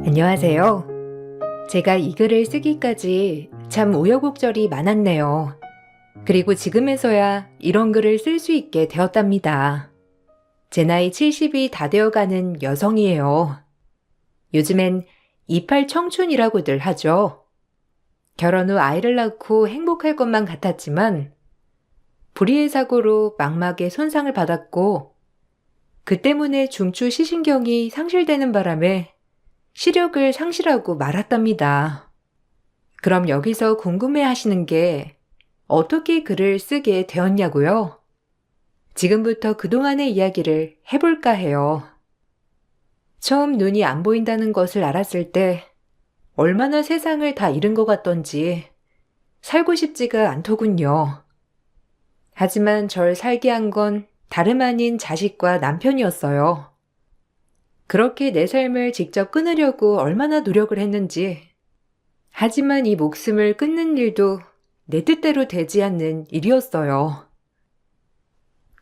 안녕하세요. 제가 이 글을 쓰기까지 참 우여곡절이 많았네요. 그리고 지금에서야 이런 글을 쓸 수 있게 되었답니다. 제 나이 70이 다 되어가는 여성이에요. 요즘엔 28 청춘이라고들 하죠. 결혼 후 아이를 낳고 행복할 것만 같았지만 불의의 사고로 망막에 손상을 받았고 그 때문에 중추 시신경이 상실되는 바람에 시력을 상실하고 말았답니다. 그럼 여기서 궁금해 하시는 게 어떻게 글을 쓰게 되었냐고요? 지금부터 그동안의 이야기를 해볼까 해요. 처음 눈이 안 보인다는 것을 알았을 때 얼마나 세상을 다 잃은 것 같던지 살고 싶지가 않더군요. 하지만 절 살게 한 건 다름 아닌 자식과 남편이었어요. 그렇게 내 삶을 직접 끊으려고 얼마나 노력을 했는지. 하지만 이 목숨을 끊는 일도 내 뜻대로 되지 않는 일이었어요.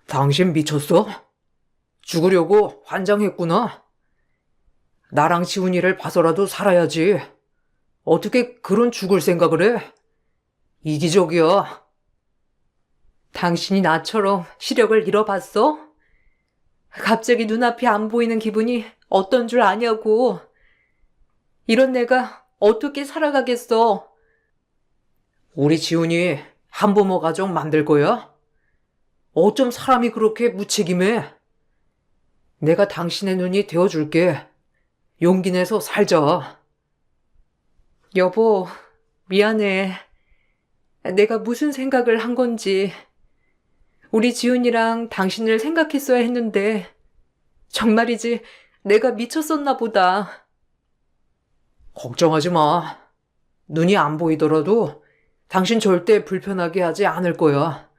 당신 미쳤어? 죽으려고 환장했구나. 나랑 지훈이를 봐서라도 살아야지. 어떻게 그런 죽을 생각을 해? 이기적이야. 당신이 나처럼 시력을 잃어봤어? 갑자기 눈앞이 안 보이는 기분이 어떤 줄 아냐고. 이런 내가 어떻게 살아가겠어? 우리 지훈이 한부모 가정 만들 거야? 어쩜 사람이 그렇게 무책임해? 내가 당신의 눈이 되어줄게. 용기 내서 살자. 여보, 미안해. 내가 무슨 생각을 한 건지. 우리 지훈이랑 당신을 생각했어야 했는데 정말이지 내가 미쳤었나 보다. 걱정하지 마. 눈이 안 보이더라도 당신 절대 불편하게 하지 않을 거야.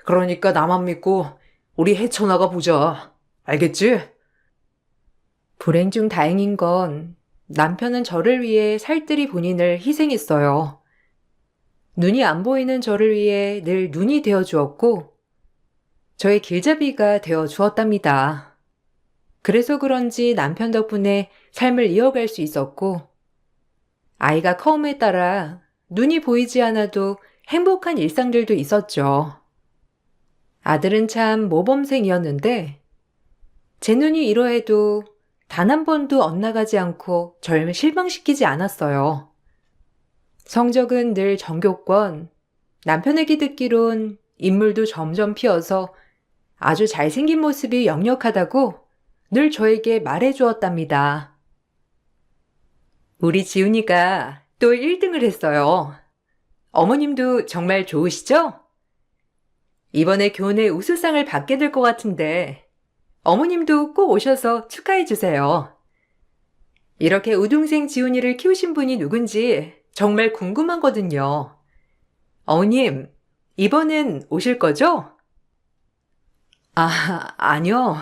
그러니까 나만 믿고 우리 헤쳐나가 보자. 알겠지? 불행 중 다행인 건 남편은 저를 위해 살뜰히 본인을 희생했어요. 눈이 안 보이는 저를 위해 늘 눈이 되어 주었고 저의 길잡이가 되어 주었답니다. 그래서 그런지 남편 덕분에 삶을 이어갈 수 있었고 아이가 커움에 따라 눈이 보이지 않아도 행복한 일상들도 있었죠. 아들은 참 모범생이었는데 제 눈이 이러해도 단 한 번도 엇나가지 않고 절 실망시키지 않았어요. 성적은 늘 전교권, 남편에게 듣기론 인물도 점점 피어서 아주 잘생긴 모습이 역력하다고 늘 저에게 말해주었답니다. 우리 지훈이가 또 1등을 했어요. 어머님도 정말 좋으시죠? 이번에 교내 우수상을 받게 될 것 같은데 어머님도 꼭 오셔서 축하해 주세요. 이렇게 우등생 지훈이를 키우신 분이 누군지 정말 궁금하거든요. 어머님, 이번엔 오실 거죠? 아니요.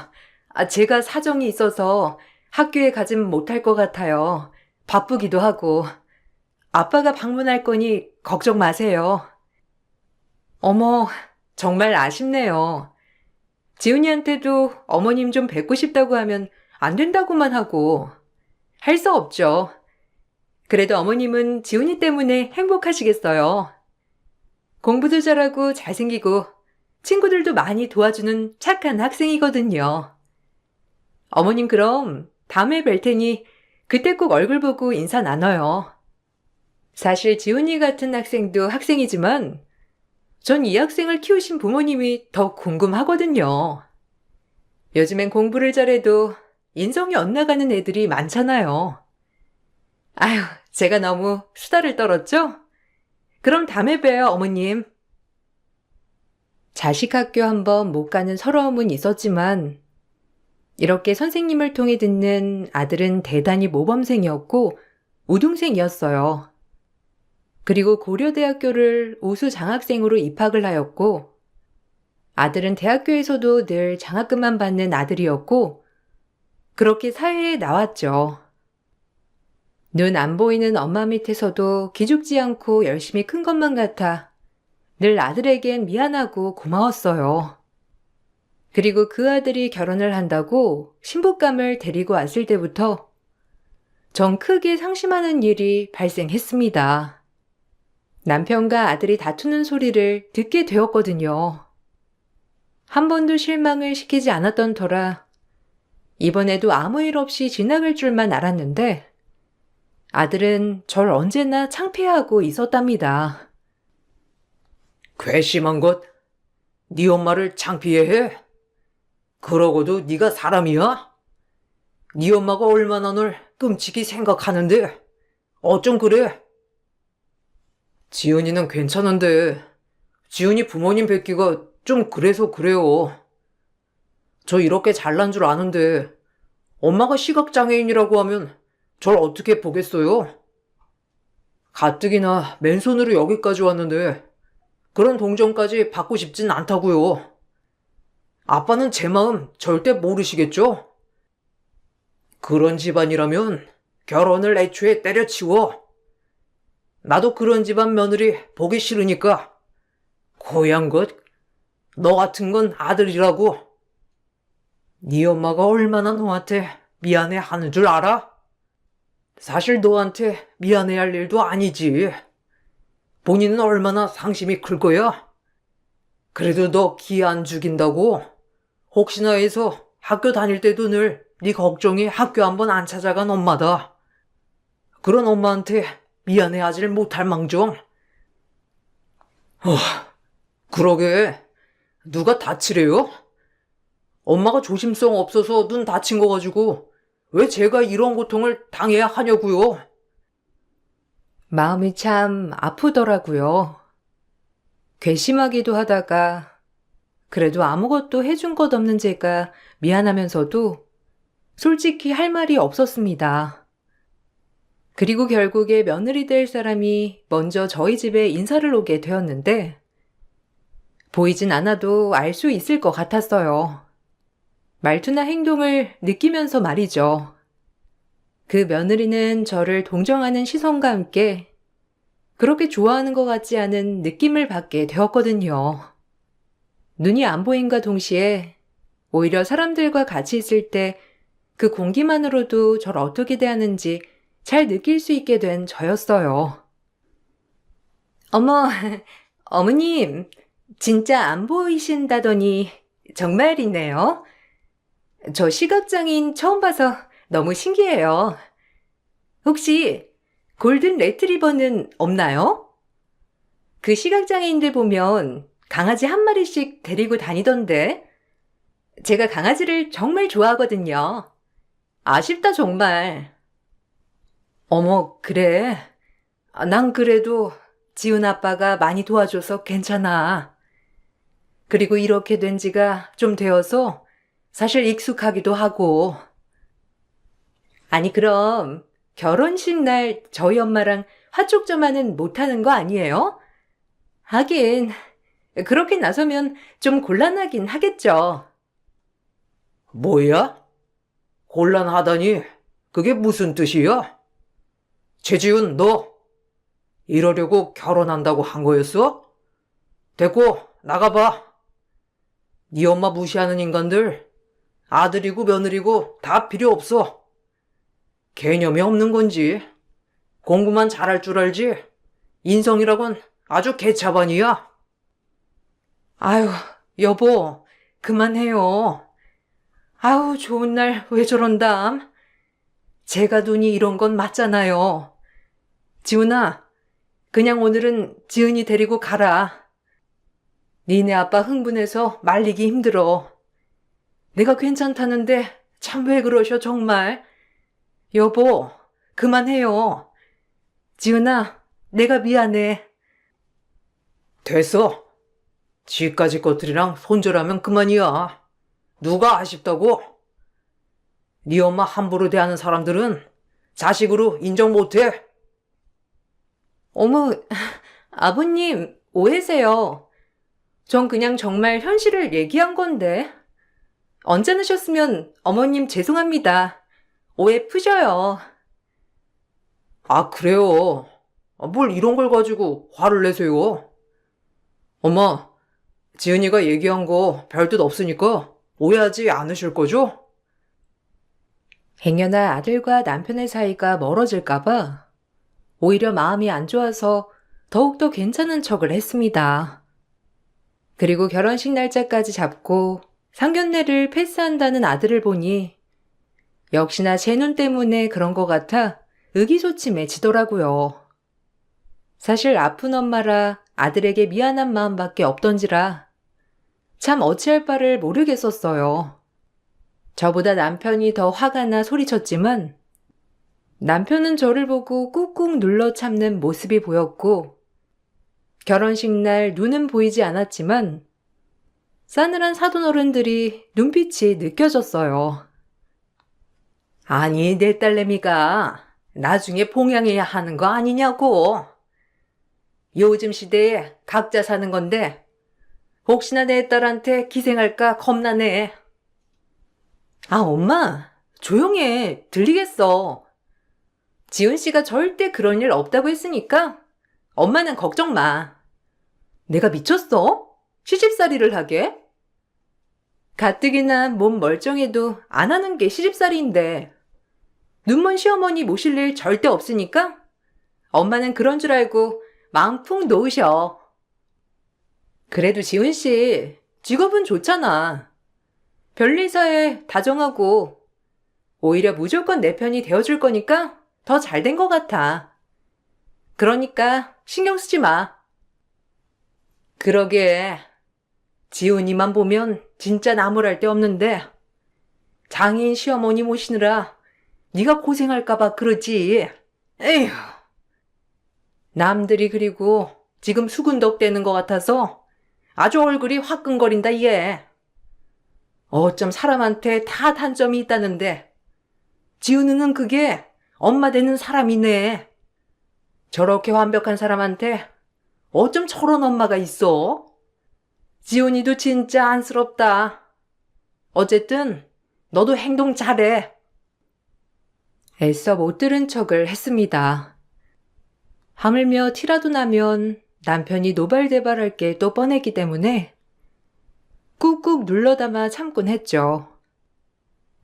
제가 사정이 있어서 학교에 가진 못할 것 같아요. 바쁘기도 하고. 아빠가 방문할 거니 걱정 마세요. 어머, 정말 아쉽네요. 지훈이한테도 어머님 좀 뵙고 싶다고 하면 안 된다고만 하고. 할 수 없죠. 그래도 어머님은 지훈이 때문에 행복하시겠어요. 공부도 잘하고 잘생기고 친구들도 많이 도와주는 착한 학생이거든요. 어머님 그럼 다음에 뵐 테니 그때 꼭 얼굴 보고 인사 나눠요. 사실 지훈이 같은 학생도 학생이지만 전 이 학생을 키우신 부모님이 더 궁금하거든요. 요즘엔 공부를 잘해도 인성이 엇나가는 애들이 많잖아요. 아휴, 제가 너무 수다를 떨었죠? 그럼 다음에 봬요, 어머님. 자식 학교 한번 못 가는 서러움은 있었지만 이렇게 선생님을 통해 듣는 아들은 대단히 모범생이었고 우등생이었어요. 그리고 고려대학교를 우수 장학생으로 입학을 하였고 아들은 대학교에서도 늘 장학금만 받는 아들이었고 그렇게 사회에 나왔죠. 눈 안 보이는 엄마 밑에서도 기죽지 않고 열심히 큰 것만 같아 늘 아들에겐 미안하고 고마웠어요. 그리고 그 아들이 결혼을 한다고 신부감을 데리고 왔을 때부터 전 크게 상심하는 일이 발생했습니다. 남편과 아들이 다투는 소리를 듣게 되었거든요. 한 번도 실망을 시키지 않았던 터라 이번에도 아무 일 없이 지나갈 줄만 알았는데 아들은 절 언제나 창피해하고 있었답니다. 괘씸한 것, 네 엄마를 창피해해? 그러고도 네가 사람이야? 네 엄마가 얼마나 널 끔찍이 생각하는데 어쩜 그래? 지은이는 괜찮은데 지은이 부모님 뵙기가 좀 그래서 그래요. 저 이렇게 잘난 줄 아는데 엄마가 시각장애인이라고 하면 절 어떻게 보겠어요? 가뜩이나 맨손으로 여기까지 왔는데 그런 동정까지 받고 싶진 않다고요. 아빠는 제 마음 절대 모르시겠죠? 그런 집안이라면 결혼을 애초에 때려치워. 나도 그런 집안 며느리 보기 싫으니까. 고얀 것, 너 같은 건 아들이라고. 네 엄마가 얼마나 너한테 미안해 하는 줄 알아? 사실 너한테 미안해 할 일도 아니지. 본인은 얼마나 상심이 클 거야? 그래도 너 기 안 죽인다고? 혹시나 해서 학교 다닐 때도 늘 네 걱정이 학교 한번 안 찾아간 엄마다. 그런 엄마한테 미안해하질 못할 망정. 그러게 누가 다치래요? 엄마가 조심성 없어서 눈 다친 거 가지고 왜 제가 이런 고통을 당해야 하냐고요? 마음이 참 아프더라고요. 괘씸하기도 하다가 그래도 아무것도 해준 것 없는 제가 미안하면서도 솔직히 할 말이 없었습니다. 그리고 결국에 며느리 될 사람이 먼저 저희 집에 인사를 오게 되었는데 보이진 않아도 알 수 있을 것 같았어요. 말투나 행동을 느끼면서 말이죠. 그 며느리는 저를 동정하는 시선과 함께 그렇게 좋아하는 것 같지 않은 느낌을 받게 되었거든요. 눈이 안 보임과 동시에 오히려 사람들과 같이 있을 때 그 공기만으로도 절 어떻게 대하는지 잘 느낄 수 있게 된 저였어요. 어머, 어머님, 진짜 안 보이신다더니 정말이네요. 저 시각장애인 처음 봐서 너무 신기해요. 혹시 골든 레트리버는 없나요? 그 시각장애인들 보면 강아지 한 마리씩 데리고 다니던데 제가 강아지를 정말 좋아하거든요. 아쉽다 정말. 어머, 그래? 난 그래도 지훈 아빠가 많이 도와줘서 괜찮아. 그리고 이렇게 된 지가 좀 되어서 사실 익숙하기도 하고. 아니 그럼 결혼식 날 저희 엄마랑 화촉점화는 못하는 거 아니에요? 하긴 그렇게 나서면 좀 곤란하긴 하겠죠. 뭐야? 곤란하다니? 그게 무슨 뜻이야? 최지훈, 너 이러려고 결혼한다고 한 거였어? 됐고, 나가봐. 네 엄마 무시하는 인간들 아들이고 며느리고 다 필요 없어. 개념이 없는 건지 공부만 잘할 줄 알지 인성이라곤 아주 개차반이야. 아유, 여보, 그만해요. 아우, 좋은 날 왜 저런담? 제가 눈이 이런 건 맞잖아요. 지훈아, 그냥 오늘은 지은이 데리고 가라. 니네 아빠 흥분해서 말리기 힘들어. 내가 괜찮다는데 참 왜 그러셔 정말. 여보, 그만해요. 지은아, 내가 미안해. 됐어. 지까지 것들이랑 손절하면 그만이야. 누가 아쉽다고? 네 엄마 함부로 대하는 사람들은 자식으로 인정 못해. 어머, 아버님, 오해세요. 전 그냥 정말 현실을 얘기한 건데. 언제 늦셨으면 어머님 죄송합니다. 오해 푸셔요. 아, 그래요. 뭘 이런 걸 가지고 화를 내세요? 엄마, 지은이가 얘기한 거 별 뜻 없으니까 오해하지 않으실 거죠? 행여나 아들과 남편의 사이가 멀어질까봐 오히려 마음이 안 좋아서 더욱더 괜찮은 척을 했습니다. 그리고 결혼식 날짜까지 잡고 상견례를 패스한다는 아들을 보니 역시나 제 눈 때문에 그런 것 같아 의기소침해지더라고요. 사실 아픈 엄마라 아들에게 미안한 마음밖에 없던지라 참 어찌할 바를 모르겠었어요. 저보다 남편이 더 화가 나 소리쳤지만 남편은 저를 보고 꾹꾹 눌러 참는 모습이 보였고 결혼식 날 눈은 보이지 않았지만 싸늘한 사돈어른들이 눈빛이 느껴졌어요. 아니, 내 딸내미가 나중에 봉양해야 하는 거 아니냐고. 요즘 시대에 각자 사는 건데 혹시나 내 딸한테 기생할까 겁나네. 아, 엄마, 조용해. 들리겠어. 지훈 씨가 절대 그런 일 없다고 했으니까 엄마는 걱정 마. 내가 미쳤어? 시집살이를 하게? 가뜩이나 몸 멀쩡해도 안 하는 게 시집살이인데 눈먼 시어머니 모실 일 절대 없으니까 엄마는 그런 줄 알고 마음 푹 놓으셔. 그래도 지훈 씨 직업은 좋잖아. 변리사에 다정하고 오히려 무조건 내 편이 되어줄 거니까 더 잘 된 것 같아. 그러니까 신경 쓰지 마. 그러게 지훈이만 보면 진짜 나무랄 데 없는데 장인 시어머니 모시느라 네가 고생할까봐 그러지. 에휴. 남들이 그리고 지금 수근덕 되는 것 같아서 아주 얼굴이 화끈거린다 얘. 어쩜 사람한테 다 단점이 있다는데 지훈이는 그게 엄마 되는 사람이네. 저렇게 완벽한 사람한테 어쩜 저런 엄마가 있어? 지훈이도 진짜 안쓰럽다. 어쨌든 너도 행동 잘해. 애써 못 들은 척을 했습니다. 하물며 티라도 나면 남편이 노발대발할 게 또 뻔했기 때문에 꾹꾹 눌러 담아 참곤 했죠.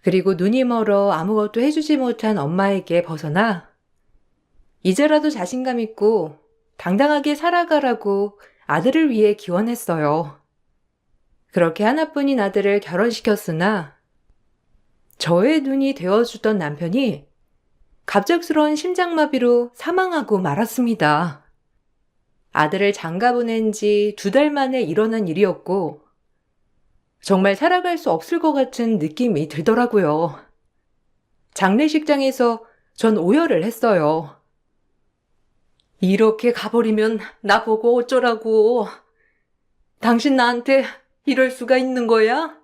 그리고 눈이 멀어 아무것도 해주지 못한 엄마에게 벗어나 이제라도 자신감 있고 당당하게 살아가라고 아들을 위해 기원했어요. 그렇게 하나뿐인 아들을 결혼시켰으나 저의 눈이 되어주던 남편이 갑작스러운 심장마비로 사망하고 말았습니다. 아들을 장가 보낸 지 2달 만에 일어난 일이었고 정말 살아갈 수 없을 것 같은 느낌이 들더라고요. 장례식장에서 전 오열을 했어요. 이렇게 가버리면 나보고 어쩌라고. 당신 나한테 이럴 수가 있는 거야?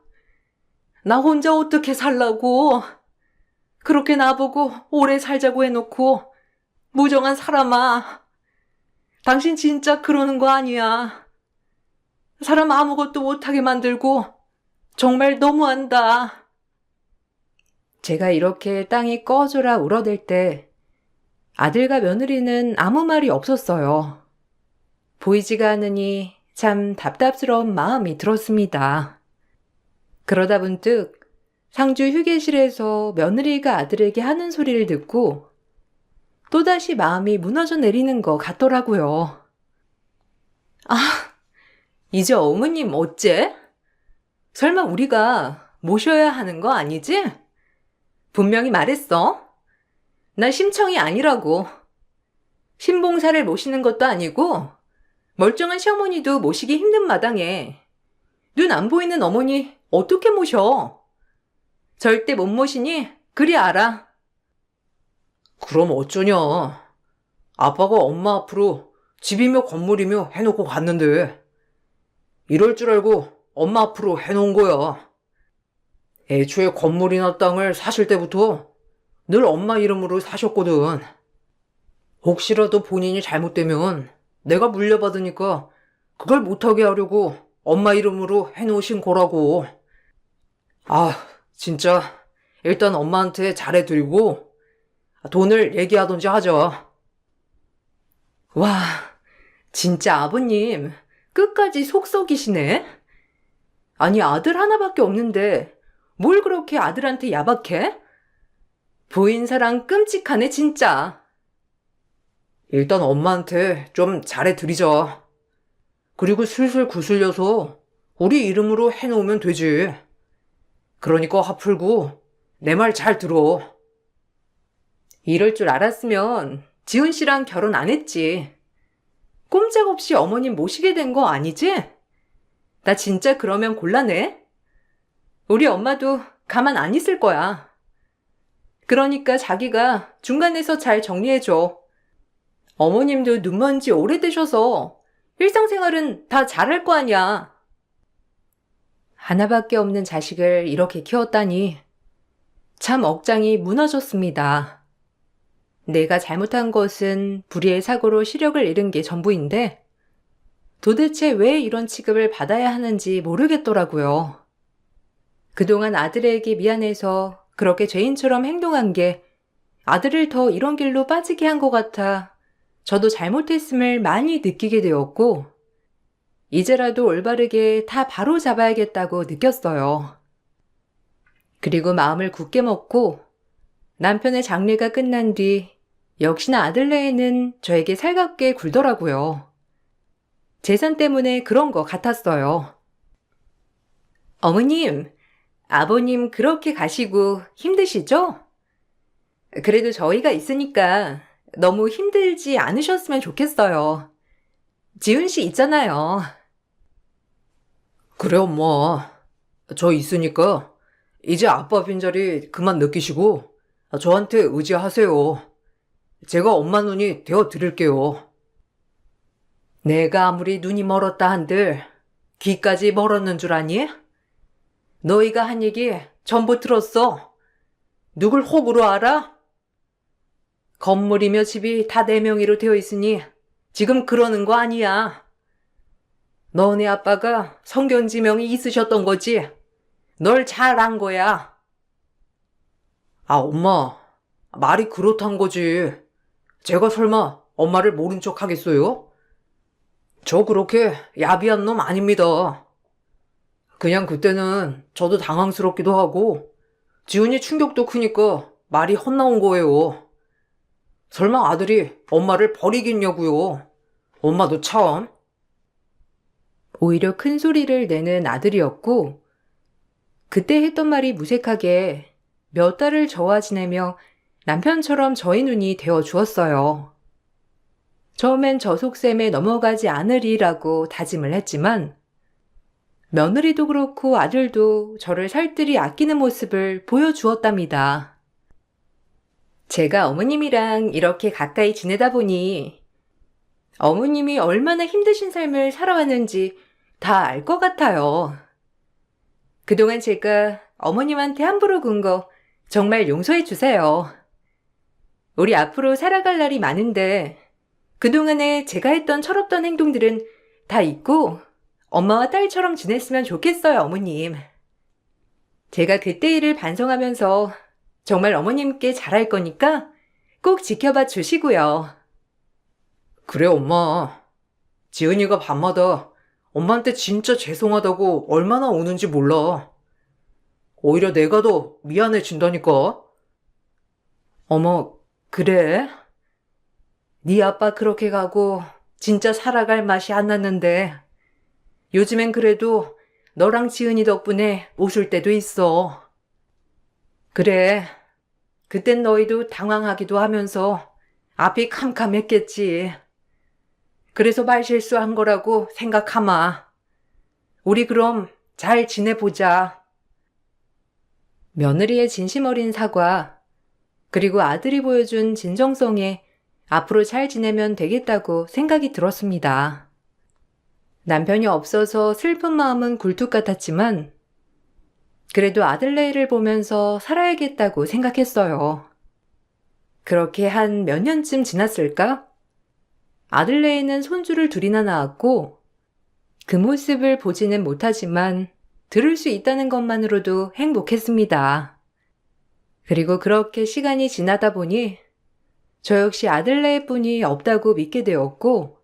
나 혼자 어떻게 살라고. 그렇게 나보고 오래 살자고 해놓고 무정한 사람아. 당신 진짜 그러는 거 아니야. 사람 아무것도 못하게 만들고 정말 너무한다. 제가 이렇게 땅이 꺼져라 울어댈 때 아들과 며느리는 아무 말이 없었어요. 보이지가 않으니 참 답답스러운 마음이 들었습니다. 그러다 문득 상주 휴게실에서 며느리가 아들에게 하는 소리를 듣고 또다시 마음이 무너져 내리는 것 같더라고요. 아, 이제 어머님 어째? 설마 우리가 모셔야 하는 거 아니지? 분명히 말했어. 나 심청이 아니라고. 신봉사를 모시는 것도 아니고 멀쩡한 시어머니도 모시기 힘든 마당에 눈 안 보이는 어머니 어떻게 모셔? 절대 못 모시니 그리 알아. 그럼 어쩌냐. 아빠가 엄마 앞으로 집이며 건물이며 해놓고 갔는데 이럴 줄 알고 엄마 앞으로 해놓은 거야. 애초에 건물이나 땅을 사실 때부터 늘 엄마 이름으로 사셨거든. 혹시라도 본인이 잘못되면 내가 물려받으니까 그걸 못하게 하려고 엄마 이름으로 해놓으신 거라고. 아, 진짜 일단 엄마한테 잘해드리고 돈을 얘기하던지 하자. 와, 진짜 아버님 끝까지 속썩이시네. 아니 아들 하나밖에 없는데 뭘 그렇게 아들한테 야박해? 부인 사랑 끔찍하네, 진짜. 일단 엄마한테 좀 잘해드리자. 그리고 슬슬 구슬려서 우리 이름으로 해놓으면 되지. 그러니까 화 풀고 내 말 잘 들어. 이럴 줄 알았으면 지훈 씨랑 결혼 안 했지. 꼼짝없이 어머님 모시게 된 거 아니지? 나 진짜 그러면 곤란해. 우리 엄마도 가만 안 있을 거야. 그러니까 자기가 중간에서 잘 정리해줘. 어머님도 눈먼 지 오래되셔서 일상생활은 다 잘할 거 아니야. 하나밖에 없는 자식을 이렇게 키웠다니 참 억장이 무너졌습니다. 내가 잘못한 것은 불의의 사고로 시력을 잃은 게 전부인데 도대체 왜 이런 취급을 받아야 하는지 모르겠더라고요. 그동안 아들에게 미안해서 그렇게 죄인처럼 행동한 게 아들을 더 이런 길로 빠지게 한 것 같아 저도 잘못했음을 많이 느끼게 되었고 이제라도 올바르게 다 바로 잡아야겠다고 느꼈어요. 그리고 마음을 굳게 먹고 남편의 장례가 끝난 뒤 역시나 아들네에는 저에게 살갑게 굴더라고요. 재산 때문에 그런 것 같았어요. 어머님, 아버님 그렇게 가시고 힘드시죠? 그래도 저희가 있으니까 너무 힘들지 않으셨으면 좋겠어요. 지훈 씨 있잖아요. 그래, 엄마. 저 있으니까 이제 아빠 빈자리 그만 느끼시고 저한테 의지하세요. 제가 엄마 눈이 되어 드릴게요. 내가 아무리 눈이 멀었다 한들 귀까지 멀었는 줄 아니? 너희가 한 얘기 전부 들었어. 누굴 호구로 알아? 건물이며 집이 다 내 명의로 되어 있으니 지금 그러는 거 아니야. 너네 아빠가 성견지명이 있으셨던 거지. 널 잘 안 거야. 아, 엄마. 말이 그렇단 거지. 제가 설마 엄마를 모른 척 하겠어요? 저 그렇게 야비한 놈 아닙니다. 그냥 그때는 저도 당황스럽기도 하고 지훈이 충격도 크니까 말이 헛나온 거예요. 설마 아들이 엄마를 버리겠냐고요. 엄마도 참. 오히려 큰 소리를 내는 아들이었고 그때 했던 말이 무색하게 몇 달을 저와 지내며 남편처럼 저의 눈이 되어 주었어요. 처음엔 저 속셈에 넘어가지 않으리라고 다짐을 했지만 며느리도 그렇고 아들도 저를 살뜰히 아끼는 모습을 보여주었답니다. 제가 어머님이랑 이렇게 가까이 지내다 보니 어머님이 얼마나 힘드신 삶을 살아왔는지 다 알 것 같아요. 그동안 제가 어머님한테 함부로 군 거 정말 용서해 주세요. 우리 앞으로 살아갈 날이 많은데 그동안에 제가 했던 철없던 행동들은 다 잊고 엄마와 딸처럼 지냈으면 좋겠어요, 어머님. 제가 그때 일을 반성하면서 정말 어머님께 잘할 거니까 꼭 지켜봐 주시고요. 그래, 엄마. 지은이가 밤마다 엄마한테 진짜 죄송하다고 얼마나 우는지 몰라. 오히려 내가 더 미안해진다니까. 어머, 그래? 네 아빠 그렇게 가고 진짜 살아갈 맛이 안 났는데 요즘엔 그래도 너랑 지은이 덕분에 웃을 때도 있어. 그래, 그땐 너희도 당황하기도 하면서 앞이 캄캄했겠지. 그래서 말실수한 거라고 생각하마. 우리 그럼 잘 지내보자. 며느리의 진심 어린 사과, 그리고 아들이 보여준 진정성에 앞으로 잘 지내면 되겠다고 생각이 들었습니다. 남편이 없어서 슬픈 마음은 굴뚝 같았지만 그래도 아들네를 보면서 살아야겠다고 생각했어요. 그렇게 한 몇 년쯤 지났을까? 아들네에는 손주를 둘이나 낳았고 그 모습을 보지는 못하지만 들을 수 있다는 것만으로도 행복했습니다. 그리고 그렇게 시간이 지나다 보니 저 역시 아들네뿐이 없다고 믿게 되었고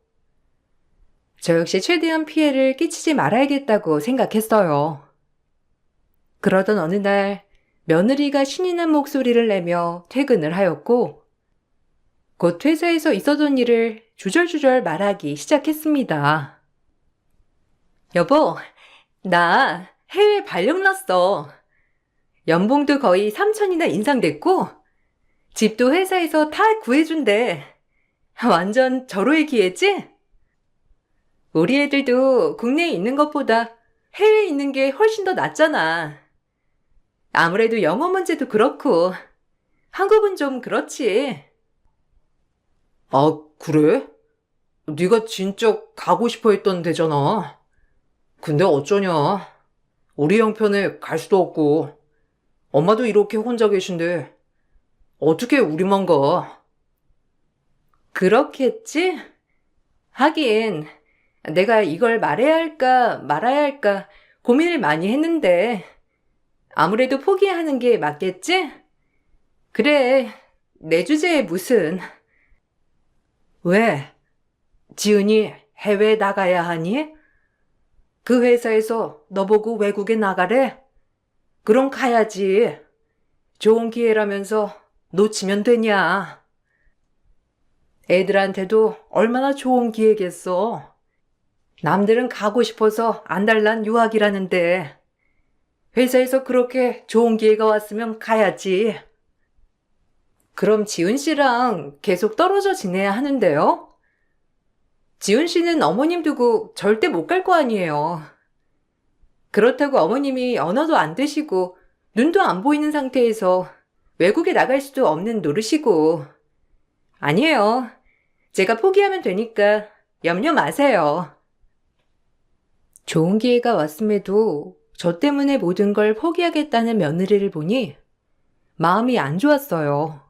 저 역시 최대한 피해를 끼치지 말아야겠다고 생각했어요. 그러던 어느 날 며느리가 신이 난 목소리를 내며 퇴근을 하였고, 곧 회사에서 있었던 일을 주절주절 말하기 시작했습니다. 여보, 나 해외 발령 났어. 연봉도 거의 3천이나 인상됐고, 집도 회사에서 다 구해준대. 완전 절호의 기회지? 우리 애들도 국내에 있는 것보다 해외에 있는 게 훨씬 더 낫잖아. 아무래도 영어 문제도 그렇고, 한국은 좀 그렇지. 아, 그래? 네가 진짜 가고 싶어 했던 데잖아. 근데 어쩌냐. 우리 형편에 갈 수도 없고, 엄마도 이렇게 혼자 계신데, 어떻게 우리만 가? 그렇겠지? 하긴, 내가 이걸 말해야 할까 말아야 할까 고민을 많이 했는데, 아무래도 포기하는 게 맞겠지? 그래, 내 주제에 무슨. 왜? 지은이 해외 나가야 하니? 그 회사에서 너보고 외국에 나가래? 그럼 가야지. 좋은 기회라면서 놓치면 되냐? 애들한테도 얼마나 좋은 기회겠어. 남들은 가고 싶어서 안달난 유학이라는데 회사에서 그렇게 좋은 기회가 왔으면 가야지. 그럼 지은 씨랑 계속 떨어져 지내야 하는데요? 지은 씨는 어머님 두고 절대 못 갈 거 아니에요. 그렇다고 어머님이 언어도 안 되시고 눈도 안 보이는 상태에서 외국에 나갈 수도 없는 노릇이고. 아니에요. 제가 포기하면 되니까 염려 마세요. 좋은 기회가 왔음에도 저 때문에 모든 걸 포기하겠다는 며느리를 보니 마음이 안 좋았어요.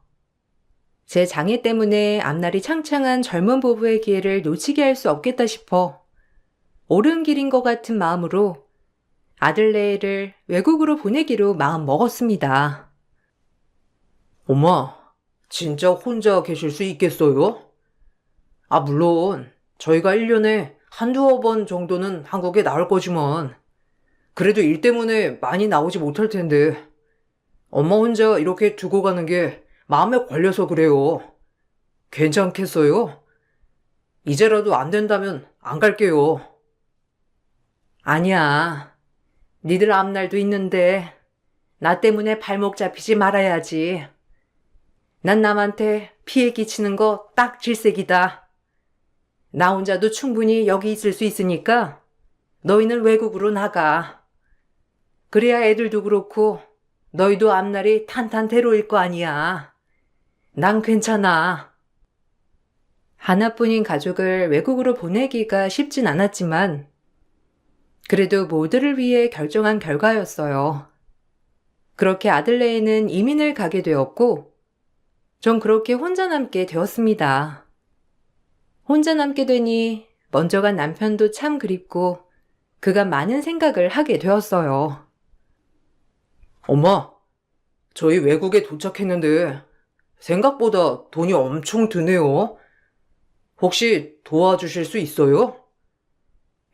제 장애 때문에 앞날이 창창한 젊은 부부의 기회를 놓치게 할 수 없겠다 싶어 옳은 길인 것 같은 마음으로 아들네를 외국으로 보내기로 마음 먹었습니다. 엄마, 진짜 혼자 계실 수 있겠어요? 아, 물론, 저희가 1년에 한두어 번 정도는 한국에 나올 거지만, 그래도 일 때문에 많이 나오지 못할 텐데, 엄마 혼자 이렇게 두고 가는 게 마음에 걸려서 그래요. 괜찮겠어요? 이제라도 안 된다면 안 갈게요. 아니야. 니들 앞날도 있는데 나 때문에 발목 잡히지 말아야지. 난 남한테 피해 끼치는 거 딱 질색이다. 나 혼자도 충분히 여기 있을 수 있으니까 너희는 외국으로 나가. 그래야 애들도 그렇고 너희도 앞날이 탄탄대로일 거 아니야. 난 괜찮아. 하나뿐인 가족을 외국으로 보내기가 쉽진 않았지만 그래도 모두를 위해 결정한 결과였어요. 그렇게 아들네에는 이민을 가게 되었고 전 그렇게 혼자 남게 되었습니다. 혼자 남게 되니 먼저 간 남편도 참 그립고 그가 많은 생각을 하게 되었어요. 엄마, 저희 외국에 도착했는데 생각보다 돈이 엄청 드네요. 혹시 도와주실 수 있어요?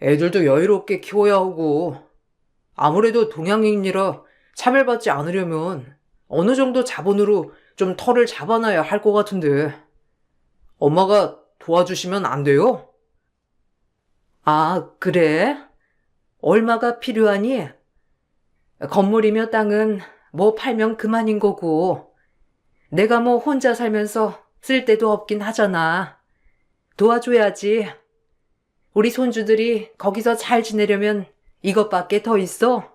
애들도 여유롭게 키워야 하고 아무래도 동양인이라 차별받지 않으려면 어느 정도 자본으로 좀 털을 잡아놔야 할 것 같은데 엄마가 도와주시면 안 돼요? 아, 그래? 얼마가 필요하니? 건물이며 땅은 뭐 팔면 그만인 거고 내가 뭐 혼자 살면서 쓸 데도 없긴 하잖아. 도와줘야지. 우리 손주들이 거기서 잘 지내려면 이것밖에 더 있어.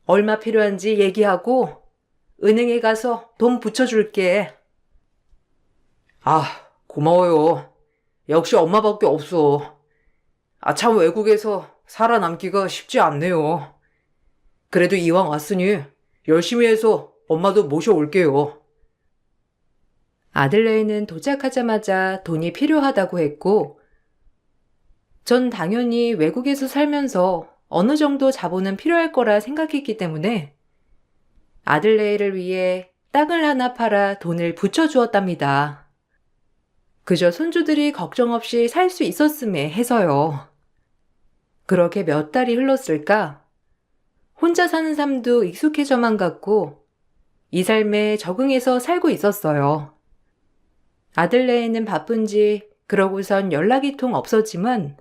얼마 필요한지 얘기하고 은행에 가서 돈 붙여줄게. 아, 고마워요. 역시 엄마밖에 없어. 아, 참 외국에서 살아남기가 쉽지 않네요. 그래도 이왕 왔으니 열심히 해서 엄마도 모셔올게요. 아들네에는 도착하자마자 돈이 필요하다고 했고 전 당연히 외국에서 살면서 어느 정도 자본은 필요할 거라 생각했기 때문에 아들네를 위해 땅을 하나 팔아 돈을 붙여주었답니다. 그저 손주들이 걱정 없이 살 수 있었음에 해서요. 그렇게 몇 달이 흘렀을까? 혼자 사는 삶도 익숙해져만 갔고 이 삶에 적응해서 살고 있었어요. 아들네에는 바쁜지 그러고선 연락이 통 없었지만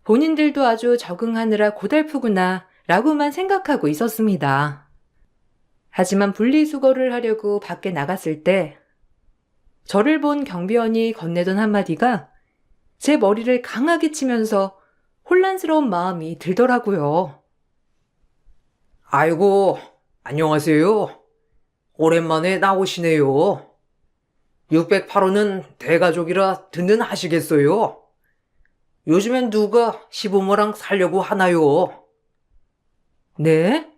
본인들도 아주 적응하느라 고달프구나 라고만 생각하고 있었습니다. 하지만 분리수거를 하려고 밖에 나갔을 때 저를 본 경비원이 건네던 한마디가 제 머리를 강하게 치면서 혼란스러운 마음이 들더라고요. 아이고, 안녕하세요. 오랜만에 나오시네요. 608호는 대가족이라 든든하시겠어요? 요즘엔 누가 시부모랑 살려고 하나요? 네?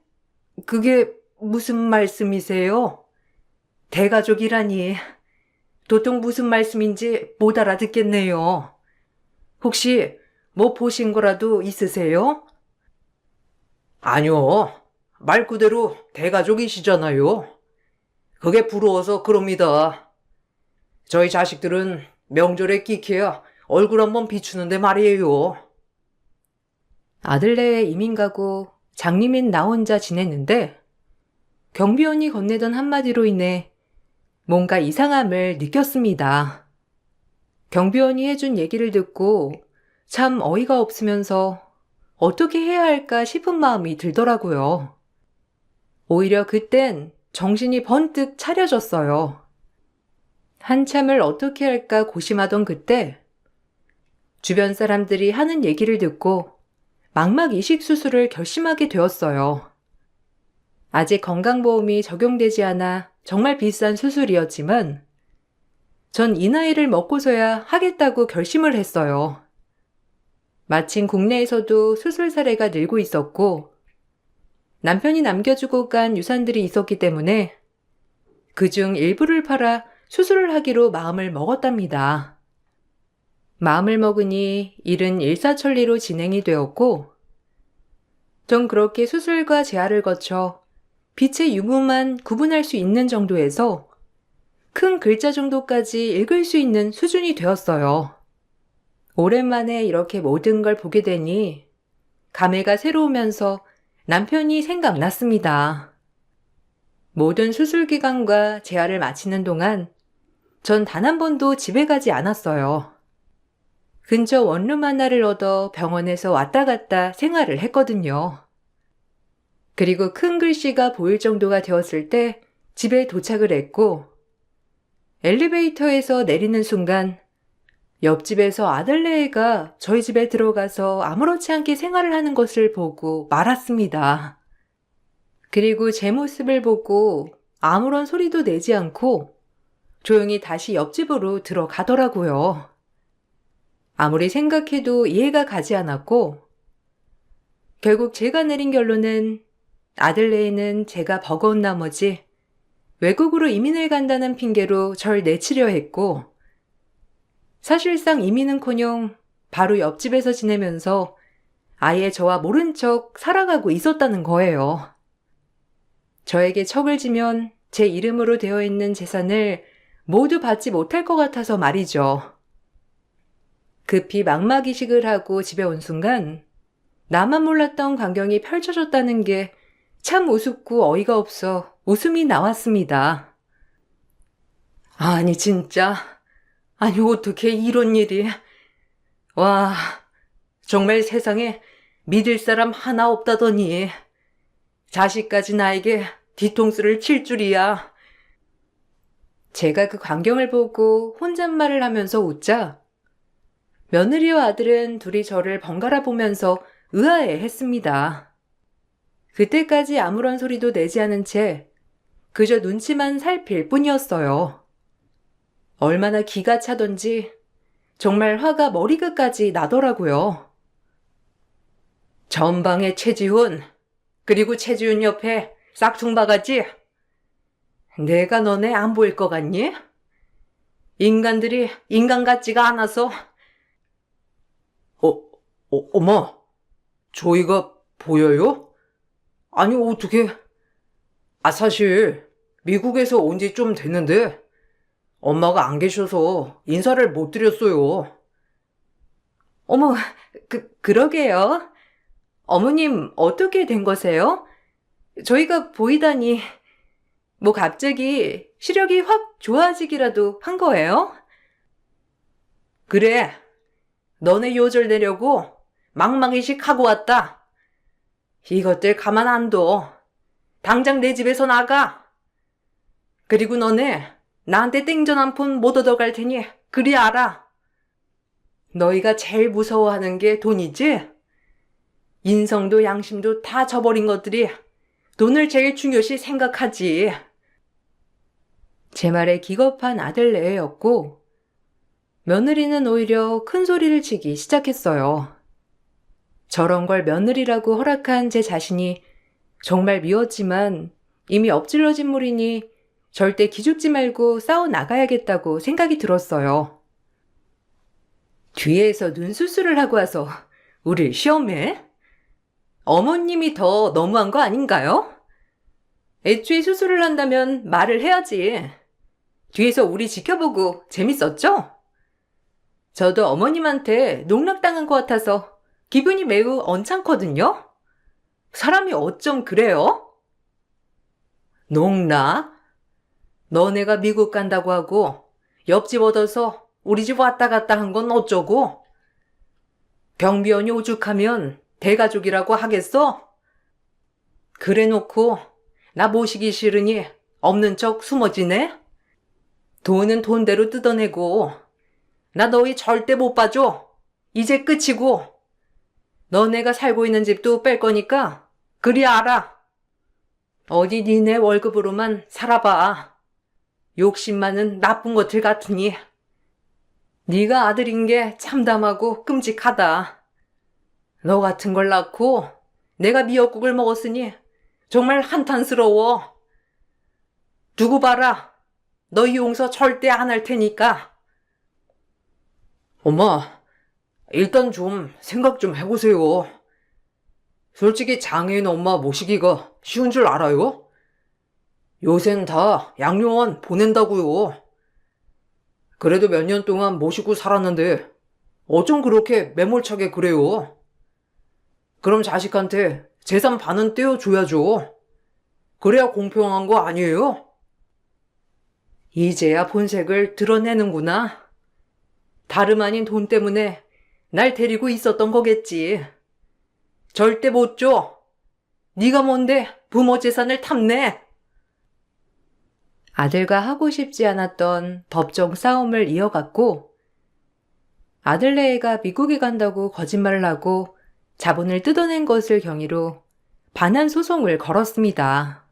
그게 무슨 말씀이세요? 대가족이라니. 도통 무슨 말씀인지 못 알아듣겠네요. 혹시 뭐 보신 거라도 있으세요? 아니요. 말 그대로 대가족이시잖아요. 그게 부러워서 그럽니다. 저희 자식들은 명절에 끼케야 얼굴 한번 비추는데 말이에요. 아들네에 이민 가고 장님인 나 혼자 지냈는데 경비원이 건네던 한마디로 인해 뭔가 이상함을 느꼈습니다. 경비원이 해준 얘기를 듣고 참 어이가 없으면서 어떻게 해야 할까 싶은 마음이 들더라고요. 오히려 그땐 정신이 번뜩 차려졌어요. 한참을 어떻게 할까 고심하던 그때 주변 사람들이 하는 얘기를 듣고 망막 이식 수술을 결심하게 되었어요. 아직 건강보험이 적용되지 않아 정말 비싼 수술이었지만 전 이 나이를 먹고서야 하겠다고 결심을 했어요. 마침 국내에서도 수술 사례가 늘고 있었고 남편이 남겨주고 간 유산들이 있었기 때문에 그중 일부를 팔아 수술을 하기로 마음을 먹었답니다. 마음을 먹으니 일은 일사천리로 진행이 되었고 전 그렇게 수술과 재활을 거쳐 빛의 유무만 구분할 수 있는 정도에서 큰 글자 정도까지 읽을 수 있는 수준이 되었어요. 오랜만에 이렇게 모든 걸 보게 되니 감회가 새로우면서 남편이 생각났습니다. 모든 수술 기간과 재활을 마치는 동안 전 단 한 번도 집에 가지 않았어요. 근처 원룸 하나를 얻어 병원에서 왔다 갔다 생활을 했거든요. 그리고 큰 글씨가 보일 정도가 되었을 때 집에 도착을 했고 엘리베이터에서 내리는 순간 옆집에서 아들네가 저희 집에 들어가서 아무렇지 않게 생활을 하는 것을 보고 말았습니다. 그리고 제 모습을 보고 아무런 소리도 내지 않고 조용히 다시 옆집으로 들어가더라고요. 아무리 생각해도 이해가 가지 않았고 결국 제가 내린 결론은 아들네에는 제가 버거운 나머지 외국으로 이민을 간다는 핑계로 절 내치려 했고 사실상 이민은커녕 바로 옆집에서 지내면서 아예 저와 모른 척 살아가고 있었다는 거예요. 저에게 척을 지면 제 이름으로 되어 있는 재산을 모두 받지 못할 것 같아서 말이죠. 급히 망막 이식을 하고 집에 온 순간 나만 몰랐던 광경이 펼쳐졌다는 게 참 우습고 어이가 없어 웃음이 나왔습니다. 아니 진짜, 아니 어떻게 이런 일이. 와, 정말 세상에 믿을 사람 하나 없다더니 자식까지 나에게 뒤통수를 칠 줄이야. 제가 그 광경을 보고 혼잣말을 하면서 웃자 며느리와 아들은 둘이 저를 번갈아 보면서 의아해 했습니다. 그때까지 아무런 소리도 내지 않은 채 그저 눈치만 살필 뿐이었어요. 얼마나 기가 차던지 정말 화가 머리끝까지 나더라고요. 전방에 최지훈, 그리고 최지훈 옆에 싹퉁바가지. 내가 너네 안 보일 것 같니? 인간들이 인간 같지가 않아서. 엄마, 저희가 보여요? 아니, 어떻게. 사실 미국에서 온 지 좀 됐는데 엄마가 안 계셔서 인사를 못 드렸어요. 어머, 그러게요. 어머님, 어떻게 된 거세요? 저희가 보이다니, 뭐 갑자기 시력이 확 좋아지기라도 한 거예요? 그래, 너네 요절 내려고 막막이식 하고 왔다. 이것들 가만 안 둬. 당장 내 집에서 나가. 그리고 너네 나한테 땡전 한 푼 못 얻어갈 테니 그리 알아. 너희가 제일 무서워하는 게 돈이지? 인성도 양심도 다 저버린 것들이 돈을 제일 중요시 생각하지. 제 말에 기겁한 아들내였고 며느리는 오히려 큰 소리를 치기 시작했어요. 저런 걸 며느리라고 허락한 제 자신이 정말 미웠지만 이미 엎질러진 물이니 절대 기죽지 말고 싸워 나가야겠다고 생각이 들었어요. 뒤에서 눈수술을 하고 와서 우릴 시험해? 어머님이 더 너무한 거 아닌가요? 애초에 수술을 한다면 말을 해야지. 뒤에서 우리 지켜보고 재밌었죠? 저도 어머님한테 농락당한 것 같아서 기분이 매우 언짢거든요? 사람이 어쩜 그래요? 농락? 너네가 미국 간다고 하고 옆집 얻어서 우리 집 왔다 갔다 한 건 어쩌고? 경비원이 오죽하면 대가족이라고 하겠어? 그래 놓고 나 모시기 싫으니 없는 척 숨어 지내? 돈은 돈대로 뜯어내고 나 너희 절대 못 봐줘. 이제 끝이고 너네가 살고 있는 집도 뺄 거니까 그리 알아. 어디 니네 월급으로만 살아봐. 욕심 많은 나쁜 것들 같으니. 네가 아들인 게 참담하고 끔찍하다. 너 같은 걸 낳고 내가 미역국을 먹었으니 정말 한탄스러워. 두고 봐라. 너희 용서 절대 안 할 테니까. 엄마, 일단 좀 생각 좀 해보세요. 솔직히 장애인 엄마 모시기가 쉬운 줄 알아요? 요샌 다 양로원 보낸다고요. 그래도 몇 년 동안 모시고 살았는데 어쩜 그렇게 매몰차게 그래요? 그럼 자식한테 재산 반은 떼어줘야죠. 그래야 공평한 거 아니에요? 이제야 본색을 드러내는구나. 다름 아닌 돈 때문에 날 데리고 있었던 거겠지. 절대 못 줘. 네가 뭔데 부모 재산을 탐내. 아들과 하고 싶지 않았던 법정 싸움을 이어갔고 아들내애가 미국에 간다고 거짓말을 하고 자본을 뜯어낸 것을 경위로 반환 소송을 걸었습니다.